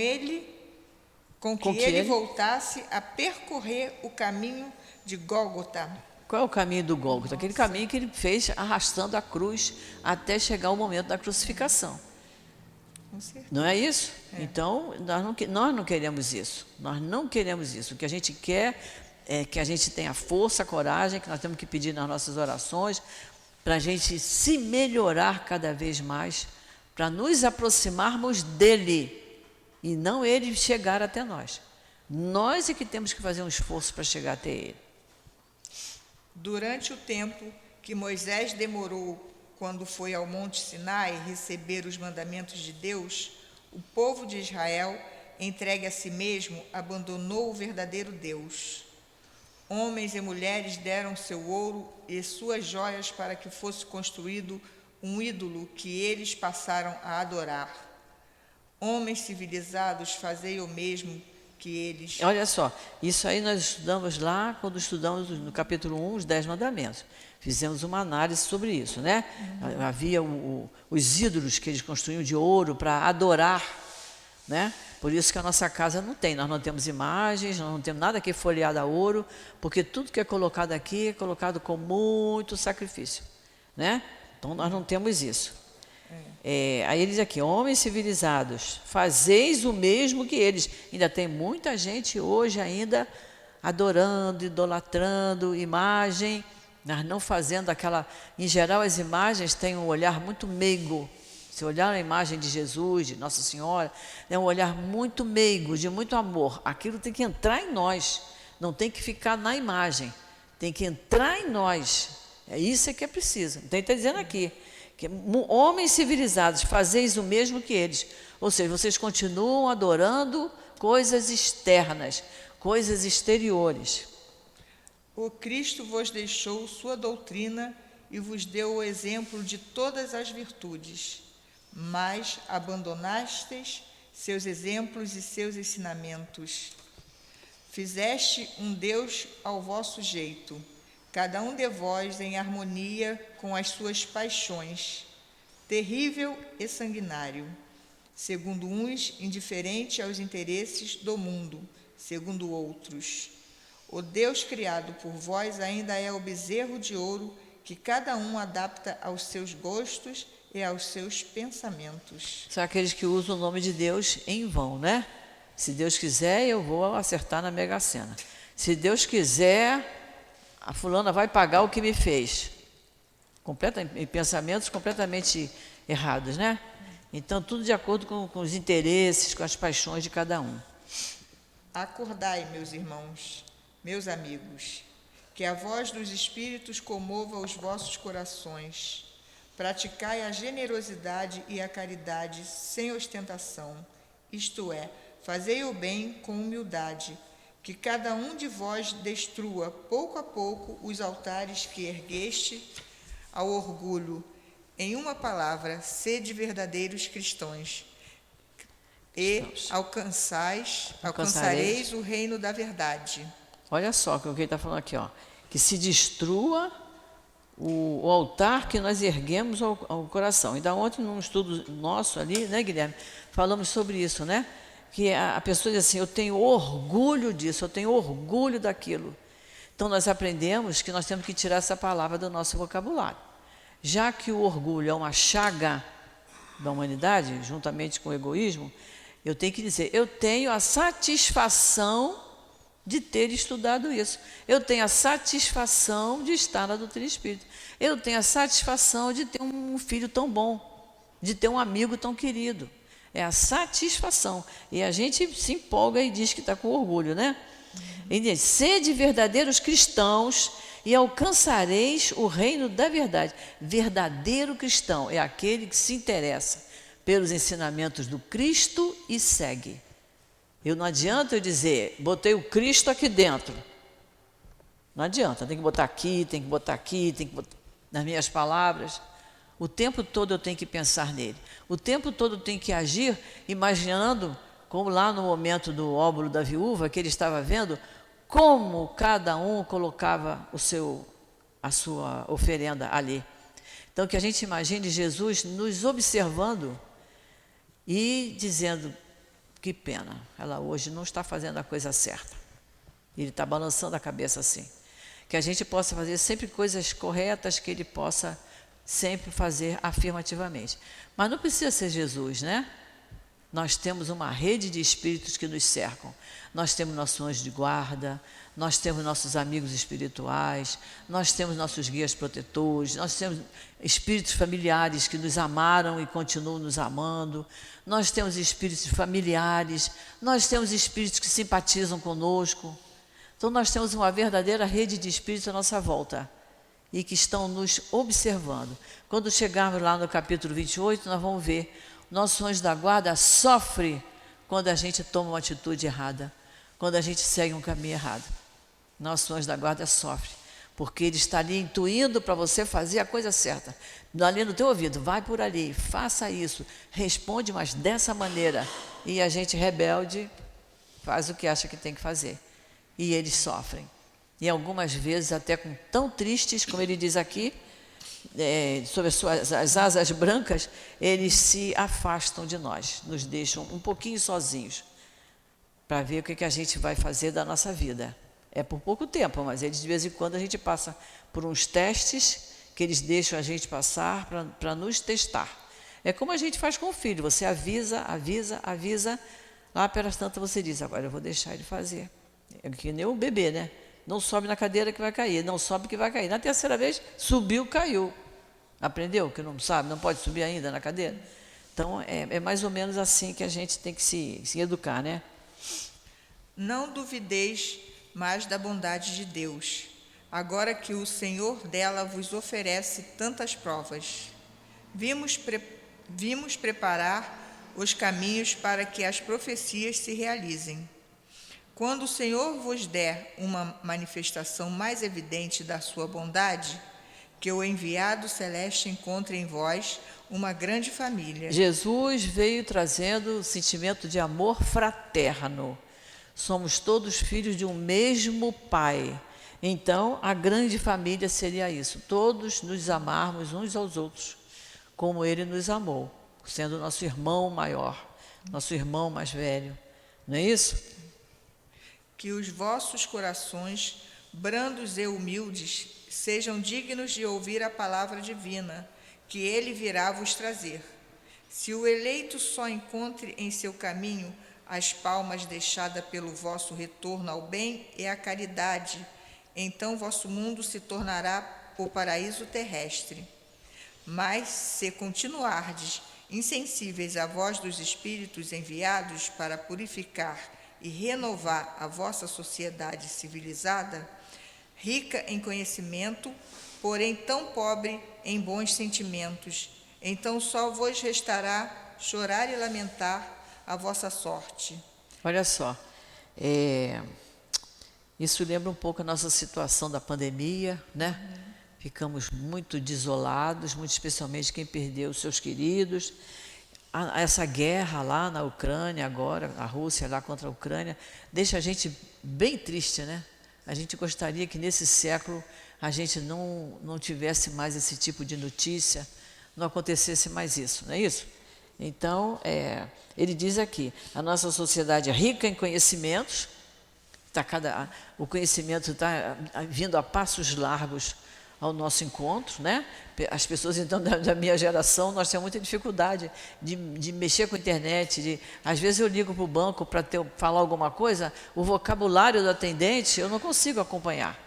que ele voltasse a percorrer o caminho de Gólgota? Qual é o caminho do Gólgota? Aquele caminho que ele fez arrastando a cruz até chegar o momento da crucificação. Com certeza. Não é isso? Então, nós não queremos isso. Nós não queremos isso. O que a gente quer é que a gente tenha força, coragem, que nós temos que pedir nas nossas orações, para a gente se melhorar cada vez mais, para nos aproximarmos dele e não ele chegar até nós. Nós é que temos que fazer um esforço para chegar até ele. Durante o tempo que Moisés demorou quando foi ao Monte Sinai receber os mandamentos de Deus, o povo de Israel, entregue a si mesmo, abandonou o verdadeiro Deus. Homens e mulheres deram seu ouro e suas joias para que fosse construído um ídolo que eles passaram a adorar. Homens civilizados, fazei o mesmo que eles. Olha só, isso aí nós estudamos lá, quando estudamos no capítulo 1, os 10 mandamentos. Fizemos uma análise sobre isso, né? Havia os ídolos que eles construíam de ouro para adorar, né? Por isso que a nossa casa não tem. Nós não temos imagens, nós não temos nada aqui folheado a ouro, porque tudo que é colocado aqui é colocado com muito sacrifício, né? Então, nós não temos isso. Aí ele diz aqui, homens civilizados, fazeis o mesmo que eles. Ainda tem muita gente hoje ainda adorando, idolatrando imagem, mas não fazendo aquela... Em geral, as imagens têm um olhar muito meigo. Se olhar a imagem de Jesus, de Nossa Senhora, é um olhar muito meigo, de muito amor. Aquilo tem que entrar em nós, não tem que ficar na imagem, tem que entrar em nós. É isso que é preciso. Então, ele está dizendo aqui, que homens civilizados, fazeis o mesmo que eles. Ou seja, vocês continuam adorando coisas externas, coisas exteriores. O Cristo vos deixou sua doutrina e vos deu o exemplo de todas as virtudes, mas abandonastes seus exemplos e seus ensinamentos. Fizeste um Deus ao vosso jeito, cada um de vós em harmonia com as suas paixões, terrível e sanguinário, segundo uns, indiferente aos interesses do mundo, segundo outros. O Deus criado por vós ainda é o bezerro de ouro que cada um adapta aos seus gostos e aos seus pensamentos. São aqueles que usam o nome de Deus em vão, né? Se Deus quiser, eu vou acertar na Mega Sena. Se Deus quiser, a fulana vai pagar o que me fez. Em pensamentos completamente errados, né? Então, tudo de acordo com os interesses, com as paixões de cada um. Acordai, meus irmãos, meus amigos, que a voz dos Espíritos comova os vossos corações. Praticai a generosidade e a caridade sem ostentação, isto é, fazei o bem com humildade, que cada um de vós destrua pouco a pouco os altares que ergueste ao orgulho. Em uma palavra, sede verdadeiros cristãos. e alcançareis o reino da verdade. Olha só o que ele está falando aqui, ó. Que se destrua o altar que nós erguemos ao coração. Ainda ontem, num estudo nosso ali, né, Guilherme, falamos sobre isso, né? Que a pessoa diz assim, eu tenho orgulho disso, eu tenho orgulho daquilo. Então, nós aprendemos que nós temos que tirar essa palavra do nosso vocabulário. Já que o orgulho é uma chaga da humanidade, juntamente com o egoísmo, eu tenho que dizer, eu tenho a satisfação de ter estudado isso. Eu tenho a satisfação de estar na doutrina espírita. Eu tenho a satisfação de ter um filho tão bom, de ter um amigo tão querido. É a satisfação. E a gente se empolga e diz que está com orgulho, né? Ele diz, sede verdadeiros cristãos e alcançareis o reino da verdade. Verdadeiro cristão é aquele que se interessa pelos ensinamentos do Cristo e segue. Não adianta eu dizer, botei o Cristo aqui dentro. Não adianta, tem que botar aqui, tem que botar aqui, tem que botar nas minhas palavras. O tempo todo eu tenho que pensar nele. O tempo todo eu tenho que agir imaginando, como lá no momento do óbolo da viúva, que ele estava vendo, como cada um colocava a sua oferenda ali. Então, que a gente imagine Jesus nos observando e dizendo, que pena, ela hoje não está fazendo a coisa certa. Ele está balançando a cabeça assim. Que a gente possa fazer sempre coisas corretas, que ele possa sempre fazer afirmativamente. Mas não precisa ser Jesus, né? Nós temos uma rede de espíritos que nos cercam. Nós temos nossos anjos de guarda, nós temos nossos amigos espirituais, nós temos nossos guias protetores, nós temos espíritos familiares que nos amaram e continuam nos amando, nós temos espíritos familiares, nós temos espíritos que simpatizam conosco. Então, nós temos uma verdadeira rede de espíritos à nossa volta e que estão nos observando. Quando chegarmos lá no capítulo 28, nós vamos ver, nosso anjo da guarda sofre quando a gente toma uma atitude errada, quando a gente segue um caminho errado. Nosso anjo da guarda sofre, porque ele está ali intuindo para você fazer a coisa certa. Ali no teu ouvido, vai por ali, faça isso, responde, mas dessa maneira. E a gente rebelde faz o que acha que tem que fazer. E eles sofrem. E algumas vezes até tão tristes, como ele diz aqui, sobre as asas brancas, eles se afastam de nós, nos deixam um pouquinho sozinhos, para ver o que a gente vai fazer da nossa vida. É por pouco tempo, mas eles de vez em quando a gente passa por uns testes que eles deixam a gente passar para nos testar. É como a gente faz com o filho, você avisa, lá pelas tantas você diz, agora eu vou deixar ele fazer. É que nem o bebê, né? Não sobe na cadeira que vai cair, não sobe que vai cair. Na terceira vez, subiu, caiu. Aprendeu que não sabe, não pode subir ainda na cadeira? Então, é mais ou menos assim que a gente tem que se educar, né? Não duvideis mais da bondade de Deus, agora que o Senhor dela vos oferece tantas provas. Vimos preparar os caminhos para que as profecias se realizem. Quando o Senhor vos der uma manifestação mais evidente da sua bondade, que o enviado celeste encontre em vós uma grande família. Jesus veio trazendo o sentimento de amor fraterno. Somos todos filhos de um mesmo Pai. Então, a grande família seria isso. Todos nos amarmos uns aos outros, como Ele nos amou, sendo nosso irmão maior, nosso irmão mais velho. Não é isso? Que os vossos corações, brandos e humildes, sejam dignos de ouvir a palavra divina, que Ele virá vos trazer. Se o eleito só encontre em seu caminho as palmas deixadas pelo vosso retorno ao bem e à caridade, então vosso mundo se tornará o paraíso terrestre. Mas, se continuardes insensíveis à voz dos Espíritos enviados para purificar e renovar a vossa sociedade civilizada, rica em conhecimento, porém tão pobre em bons sentimentos, então só vos restará chorar e lamentar a vossa sorte. Olha só, isso lembra um pouco a nossa situação da pandemia, né? Ficamos muito desolados, muito especialmente quem perdeu os seus queridos. essa guerra lá na Ucrânia agora, a Rússia lá contra a Ucrânia, deixa a gente bem triste, né? A gente gostaria que nesse século a gente não tivesse mais esse tipo de notícia, não acontecesse mais isso, não é isso? Então, ele diz aqui, a nossa sociedade é rica em conhecimentos, o conhecimento está vindo a passos largos ao nosso encontro, né? As pessoas, então, da minha geração, nós temos muita dificuldade de mexer com a internet. Às vezes eu ligo para o banco para falar alguma coisa, o vocabulário do atendente eu não consigo acompanhar,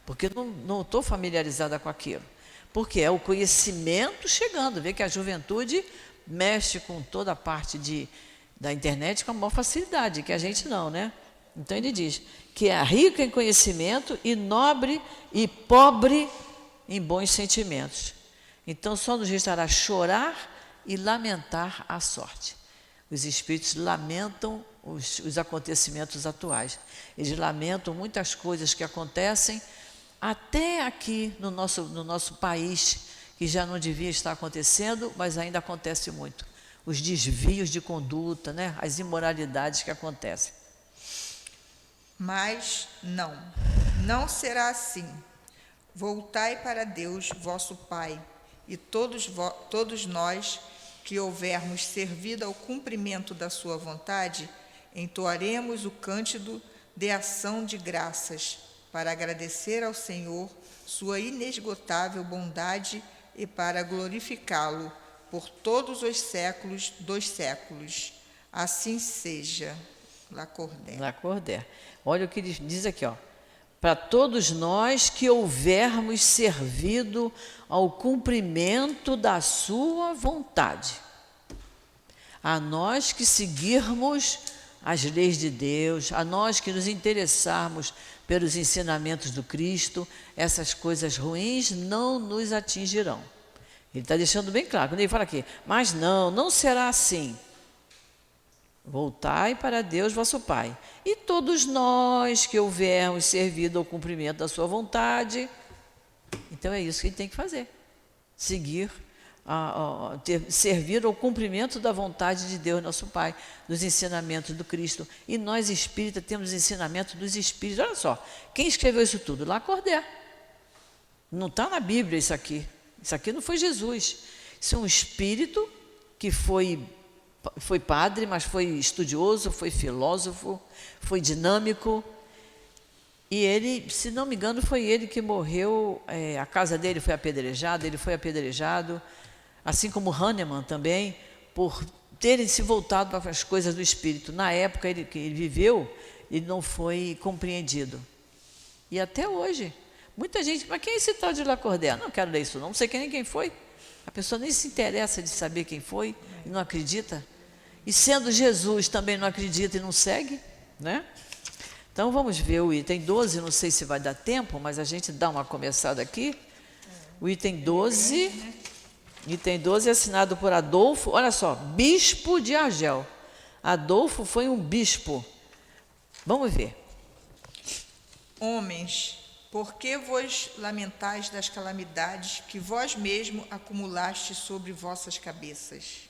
porque não estou familiarizada com aquilo. Porque é o conhecimento chegando, vê que a juventude mexe com toda a parte da internet com a maior facilidade, que a gente não, né? Então ele diz que é rica em conhecimento e nobre e pobre em bons sentimentos. Então só nos restará chorar e lamentar a sorte. Os espíritos lamentam os acontecimentos atuais. Eles lamentam muitas coisas que acontecem até aqui no nosso país, que já não devia estar acontecendo, mas ainda acontece muito. Os desvios de conduta, né? As imoralidades que acontecem. Mas não será assim. Voltai para Deus, vosso Pai, e todos nós que houvermos servido ao cumprimento da sua vontade, entoaremos o cântico de ação de graças, para agradecer ao Senhor sua inesgotável bondade e para glorificá-lo por todos os séculos dos séculos. Assim seja. Lacordaire. Lacordaire. Olha o que ele diz aqui, ó. Para todos nós que houvermos servido ao cumprimento da sua vontade, a nós que seguirmos as leis de Deus, a nós que nos interessarmos pelos ensinamentos do Cristo, essas coisas ruins não nos atingirão. Ele está deixando bem claro, quando ele fala aqui, mas não será assim. Voltai para Deus, vosso Pai, e todos nós que houvermos servido ao cumprimento da sua vontade. Então é isso que ele tem que fazer, seguir, servir ao cumprimento da vontade de Deus, nosso Pai, dos ensinamentos do Cristo. E nós espíritas temos os ensinamentos dos espíritos. Olha só, quem escreveu isso tudo? Lacordaire. Não está na Bíblia isso aqui não foi Jesus, isso é um espírito que foi padre, mas foi estudioso, foi filósofo, foi dinâmico, e ele, se não me engano, foi ele que morreu, a casa dele foi apedrejada, ele foi apedrejado, assim como Hahnemann também, por terem se voltado para as coisas do espírito. Na época que ele viveu, ele não foi compreendido. E até hoje, muita gente, mas quem é esse tal de Lacordaire? Não quero ler isso, não sei nem quem foi. A pessoa nem se interessa de saber quem foi e não acredita. E sendo Jesus também não acredita e não segue, né? Então vamos ver o item 12, não sei se vai dar tempo, mas a gente dá uma começada aqui. O item 12, é assinado por Adolfo, olha só, bispo de Argel. Adolfo foi um bispo. Vamos ver. Homens, por que vos lamentais das calamidades que vós mesmo acumulaste sobre vossas cabeças?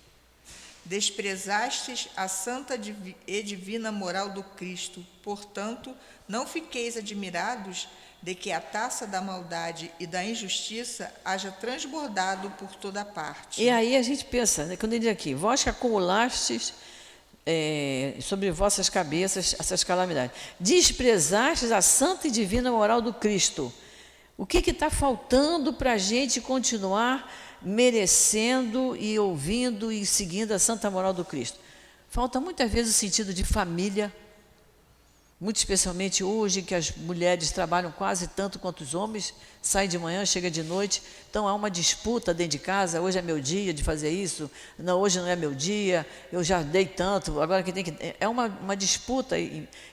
Desprezastes a santa e divina moral do Cristo, portanto, não fiqueis admirados de que a taça da maldade e da injustiça haja transbordado por toda parte. E aí a gente pensa, né, quando ele diz aqui, vós que acumulastes sobre vossas cabeças essas calamidades, desprezastes a santa e divina moral do Cristo. O que está faltando para a gente continuar merecendo e ouvindo e seguindo a santa moral do Cristo? Falta muitas vezes o sentido de família, muito especialmente hoje que as mulheres trabalham quase tanto quanto os homens, saem de manhã, chega de noite, então há uma disputa dentro de casa, hoje é meu dia de fazer isso, não, hoje não é meu dia, eu já dei tanto, agora que tem que... É uma disputa,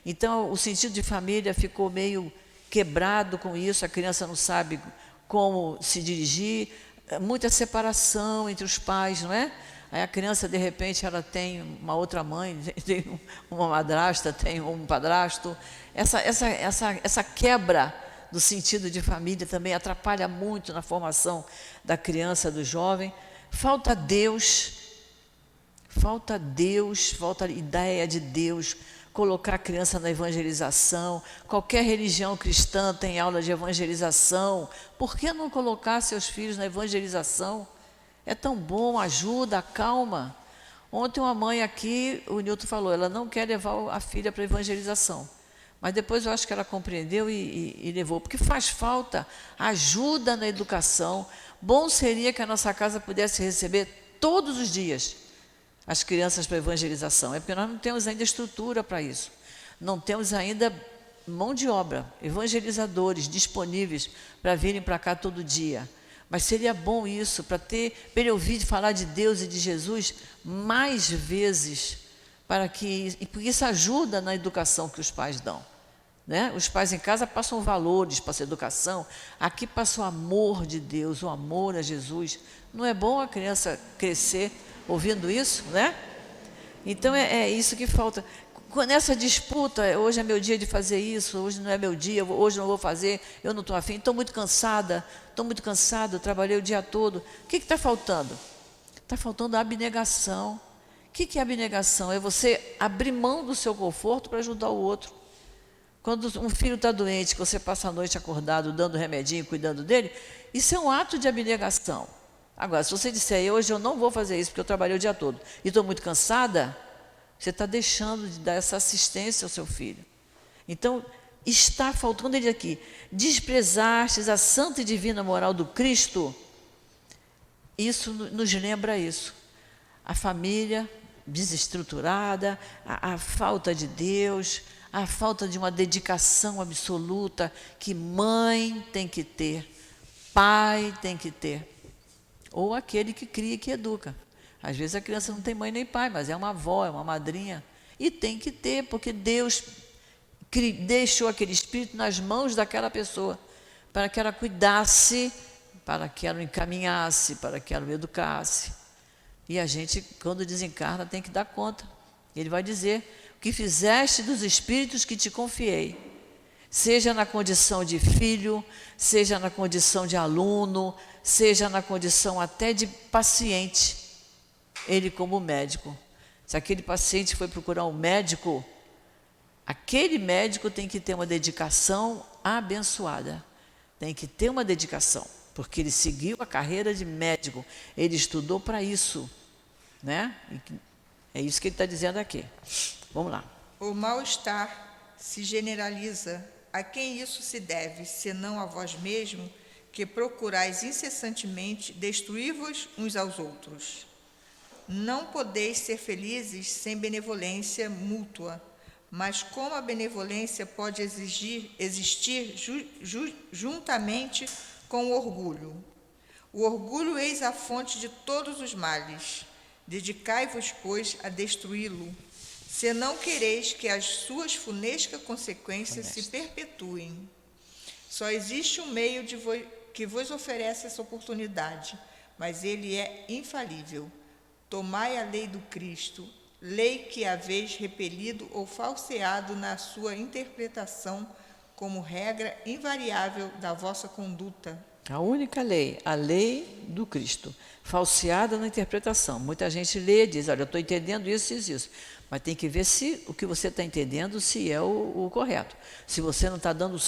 então o sentido de família ficou meio quebrado com isso, a criança não sabe como se dirigir, muita separação entre os pais, não é? Aí a criança, de repente, ela tem uma outra mãe, tem uma madrasta, tem um padrasto. Essa quebra do sentido de família também atrapalha muito na formação da criança, do jovem. Falta Deus, Falta Deus, falta ideia de Deus, colocar a criança na evangelização. Qualquer religião cristã tem aula de evangelização. Por que não colocar seus filhos na evangelização? É tão bom, ajuda, acalma. Ontem uma mãe aqui, o Nilton falou, ela não quer levar a filha para a evangelização. Mas depois eu acho que ela compreendeu e levou, porque faz falta ajuda na educação. Bom seria que a nossa casa pudesse receber todos os dias as crianças para a evangelização. É porque nós não temos ainda estrutura para isso. Não temos ainda mão de obra, evangelizadores disponíveis para virem para cá todo dia. Mas seria bom isso, para ele ouvir falar de Deus e de Jesus mais vezes, porque isso ajuda na educação que os pais dão. Né? Os pais em casa passam valores, passam educação, aqui passa o amor de Deus, o amor a Jesus. Não é bom a criança crescer ouvindo isso, né? Então é isso que falta. Nessa disputa, hoje é meu dia de fazer isso, hoje não é meu dia, hoje não vou fazer, eu não estou afim, estou muito cansado, trabalhei o dia todo. O que está faltando? Está faltando abnegação. O que é abnegação? É você abrir mão do seu conforto para ajudar o outro. Quando um filho está doente, que você passa a noite acordado, dando remedinho, cuidando dele, isso é um ato de abnegação. Agora, se você disser, hoje eu não vou fazer isso, porque eu trabalhei o dia todo, e estou muito cansada, você está deixando de dar essa assistência ao seu filho. Então, está faltando ele aqui. Desprezastes a santa e divina moral do Cristo. Isso nos lembra isso. A família desestruturada, a falta de Deus, a falta de uma dedicação absoluta que mãe tem que ter, pai tem que ter, ou aquele que cria e que educa. Às vezes a criança não tem mãe nem pai, mas é uma avó, é uma madrinha, e tem que ter, porque Deus deixou aquele espírito nas mãos daquela pessoa, para que ela cuidasse, para que ela encaminhasse, para que ela educasse. E a gente, quando desencarna, tem que dar conta. Ele vai dizer, o que fizeste dos espíritos que te confiei, seja na condição de filho, seja na condição de aluno, seja na condição até de paciente, ele como médico. Se aquele paciente foi procurar um médico, aquele médico tem que ter uma dedicação abençoada, tem que ter uma dedicação, porque ele seguiu a carreira de médico, ele estudou para isso, né? É isso que ele está dizendo aqui. Vamos lá. O mal-estar se generaliza. A quem isso se deve, senão a vós mesmo, que procurais incessantemente destruir-vos uns aos outros? Não podeis ser felizes sem benevolência mútua, mas como a benevolência pode existir juntamente com o orgulho? O orgulho eis a fonte de todos os males. Dedicai-vos, pois, a destruí-lo, se não quereis que as suas funescas consequências se perpetuem. Só existe um meio que vos oferece essa oportunidade, mas ele é infalível. Tomai a lei do Cristo, lei que haveis repelido ou falseado na sua interpretação como regra invariável da vossa conduta. A única lei, a lei do Cristo, falseada na interpretação. Muita gente lê e diz, olha, eu estou entendendo isso, isso. Mas tem que ver se o que você está entendendo se é o correto. Se você não está dando o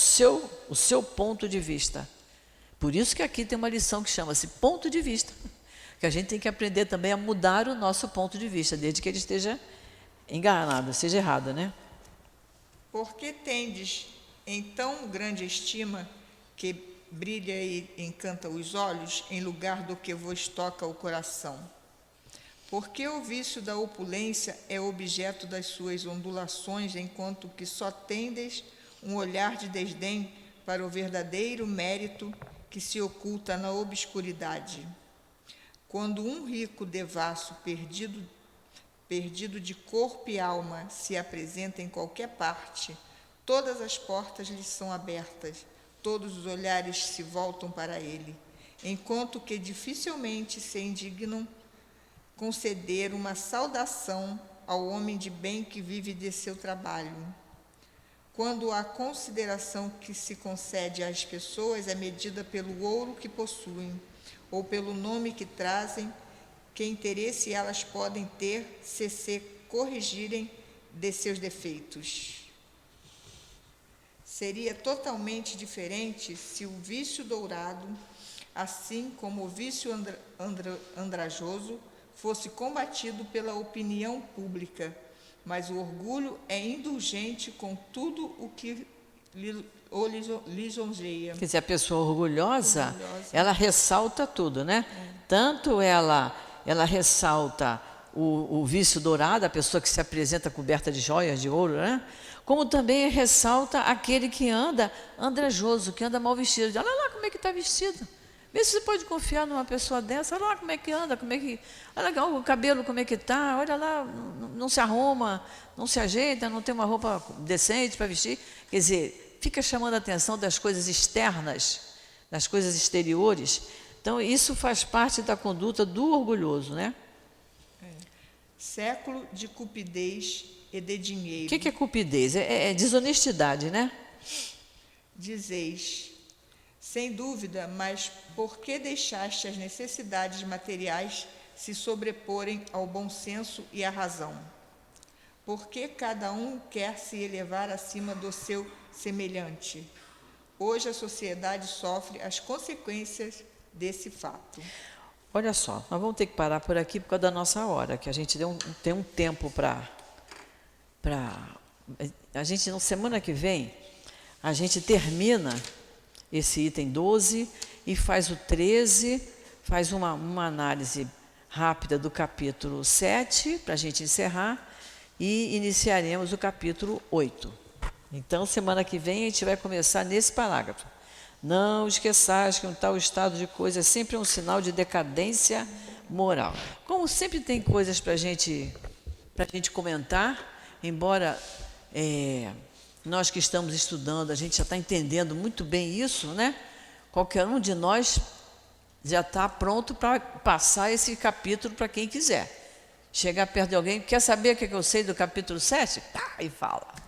seu ponto de vista. Por isso que aqui tem uma lição que chama-se ponto de vista. Que a gente tem que aprender também a mudar o nosso ponto de vista, desde que ele esteja enganado, seja errado, né? Porque tendes em tão grande estima que brilha e encanta os olhos em lugar do que vos toca o coração? Porque o vício da opulência é objeto das suas ondulações, enquanto que só tendes um olhar de desdém para o verdadeiro mérito que se oculta na obscuridade. Quando um rico devasso perdido de corpo e alma se apresenta em qualquer parte, todas as portas lhe são abertas, todos os olhares se voltam para ele, enquanto que dificilmente se indignam conceder uma saudação ao homem de bem que vive de seu trabalho. Quando a consideração que se concede às pessoas é medida pelo ouro que possuem, ou pelo nome que trazem, que interesse elas podem ter se corrigirem de seus defeitos? Seria totalmente diferente se o vício dourado, assim como o vício andrajoso, fosse combatido pela opinião pública, mas o orgulho é indulgente com tudo o que o lisonjeia. Quer dizer, a pessoa orgulhosa, ela ressalta tudo, né? Tanto ela ressalta o vício dourado, a pessoa que se apresenta coberta de joias, de ouro, né? Como também ressalta aquele que anda andrajoso, que anda mal vestido. Olha lá como é que está vestido. Vê se você pode confiar numa pessoa dessa. Olha lá como é que anda, olha lá o cabelo como é que está, olha lá, não se arruma, não se ajeita, não tem uma roupa decente para vestir. Quer dizer, fica chamando a atenção das coisas externas, das coisas exteriores. Então, isso faz parte da conduta do orgulhoso, né? Século de cupidez e de dinheiro. O que é cupidez? É desonestidade, né? Dizeis, sem dúvida, mas por que deixaste as necessidades materiais se sobreporem ao bom senso e à razão? Porque cada um quer se elevar acima do seu semelhante. Hoje a sociedade sofre as consequências desse fato. Olha só, nós vamos ter que parar por aqui por causa da nossa hora, que a gente tem um tempo para... A gente, na semana que vem, a gente termina esse item 12 e faz o 13, faz uma análise rápida do capítulo 7, para a gente encerrar, e iniciaremos o capítulo 8. Então, semana que vem, a gente vai começar nesse parágrafo. Não esqueçais que um tal estado de coisas é sempre um sinal de decadência moral. Como sempre tem coisas para a gente comentar, embora nós que estamos estudando, a gente já está entendendo muito bem isso, né? Qualquer um de nós já está pronto para passar esse capítulo para quem quiser. Chegar perto de alguém, quer saber o que eu sei do capítulo 7? Pá, e fala.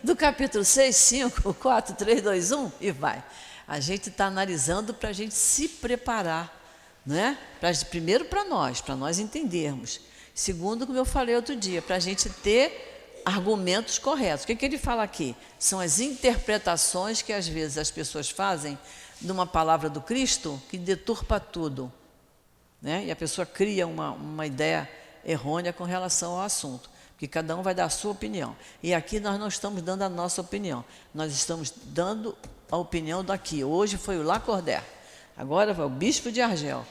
Do capítulo 6, 5, 4, 3, 2, 1 e vai. A gente está analisando para a gente se preparar, né? Primeiro para nós entendermos. Segundo, como eu falei outro dia, para a gente ter argumentos corretos. O que ele fala aqui? São as interpretações que às vezes as pessoas fazem de uma palavra do Cristo que deturpa tudo, né? E a pessoa cria uma ideia errônea com relação ao assunto. Que cada um vai dar a sua opinião. E aqui nós não estamos dando a nossa opinião. Nós estamos dando a opinião daqui. Hoje foi o Lacordaire. Agora foi o Bispo de Argel.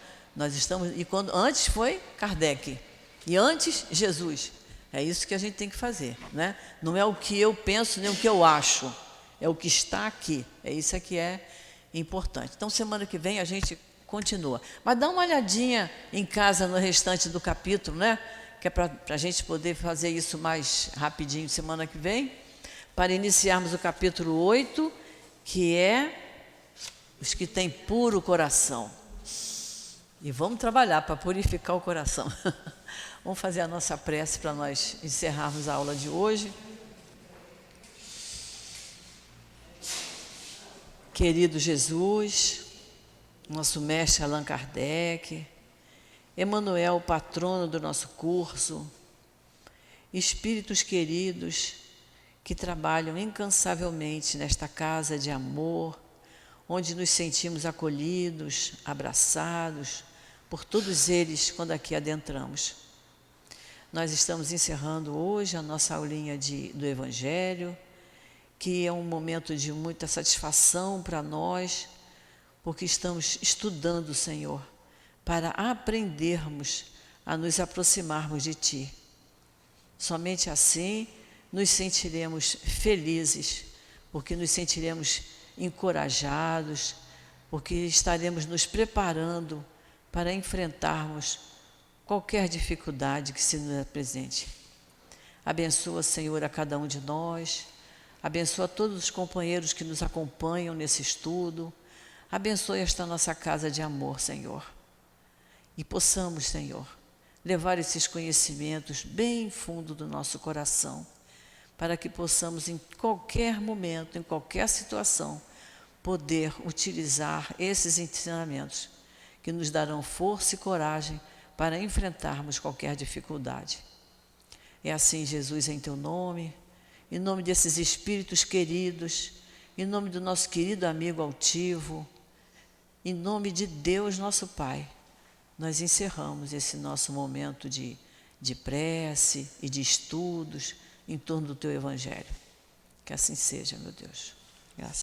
Antes foi Kardec. E antes, Jesus. É isso que a gente tem que fazer, né? Não é o que eu penso, nem o que eu acho. É o que está aqui. É isso que é importante. Então, semana que vem a gente continua. Mas dá uma olhadinha em casa no restante do capítulo, né? Que é para a gente poder fazer isso mais rapidinho semana que vem, para iniciarmos o capítulo 8, que é os que têm puro coração. E vamos trabalhar para purificar o coração. Vamos fazer a nossa prece para nós encerrarmos a aula de hoje. Querido Jesus, nosso mestre Allan Kardec, Emmanuel, patrono do nosso curso, espíritos queridos que trabalham incansavelmente nesta casa de amor, onde nos sentimos acolhidos, abraçados por todos eles quando aqui adentramos. Nós estamos encerrando hoje a nossa aulinha do Evangelho, que é um momento de muita satisfação para nós, porque estamos estudando, Senhor, para aprendermos a nos aproximarmos de Ti. Somente assim nos sentiremos felizes, porque nos sentiremos encorajados, porque estaremos nos preparando para enfrentarmos qualquer dificuldade que se nos apresente. Abençoa, Senhor, a cada um de nós, abençoa todos os companheiros que nos acompanham nesse estudo, abençoe esta nossa casa de amor, Senhor. E possamos, Senhor, levar esses conhecimentos bem fundo do nosso coração, para que possamos, em qualquer momento, em qualquer situação, poder utilizar esses ensinamentos que nos darão força e coragem para enfrentarmos qualquer dificuldade. É assim, Jesus, em teu nome, em nome desses espíritos queridos, em nome do nosso querido amigo altivo, em nome de Deus, nosso Pai, nós encerramos esse nosso momento de prece e de estudos em torno do teu Evangelho. Que assim seja, meu Deus. Graças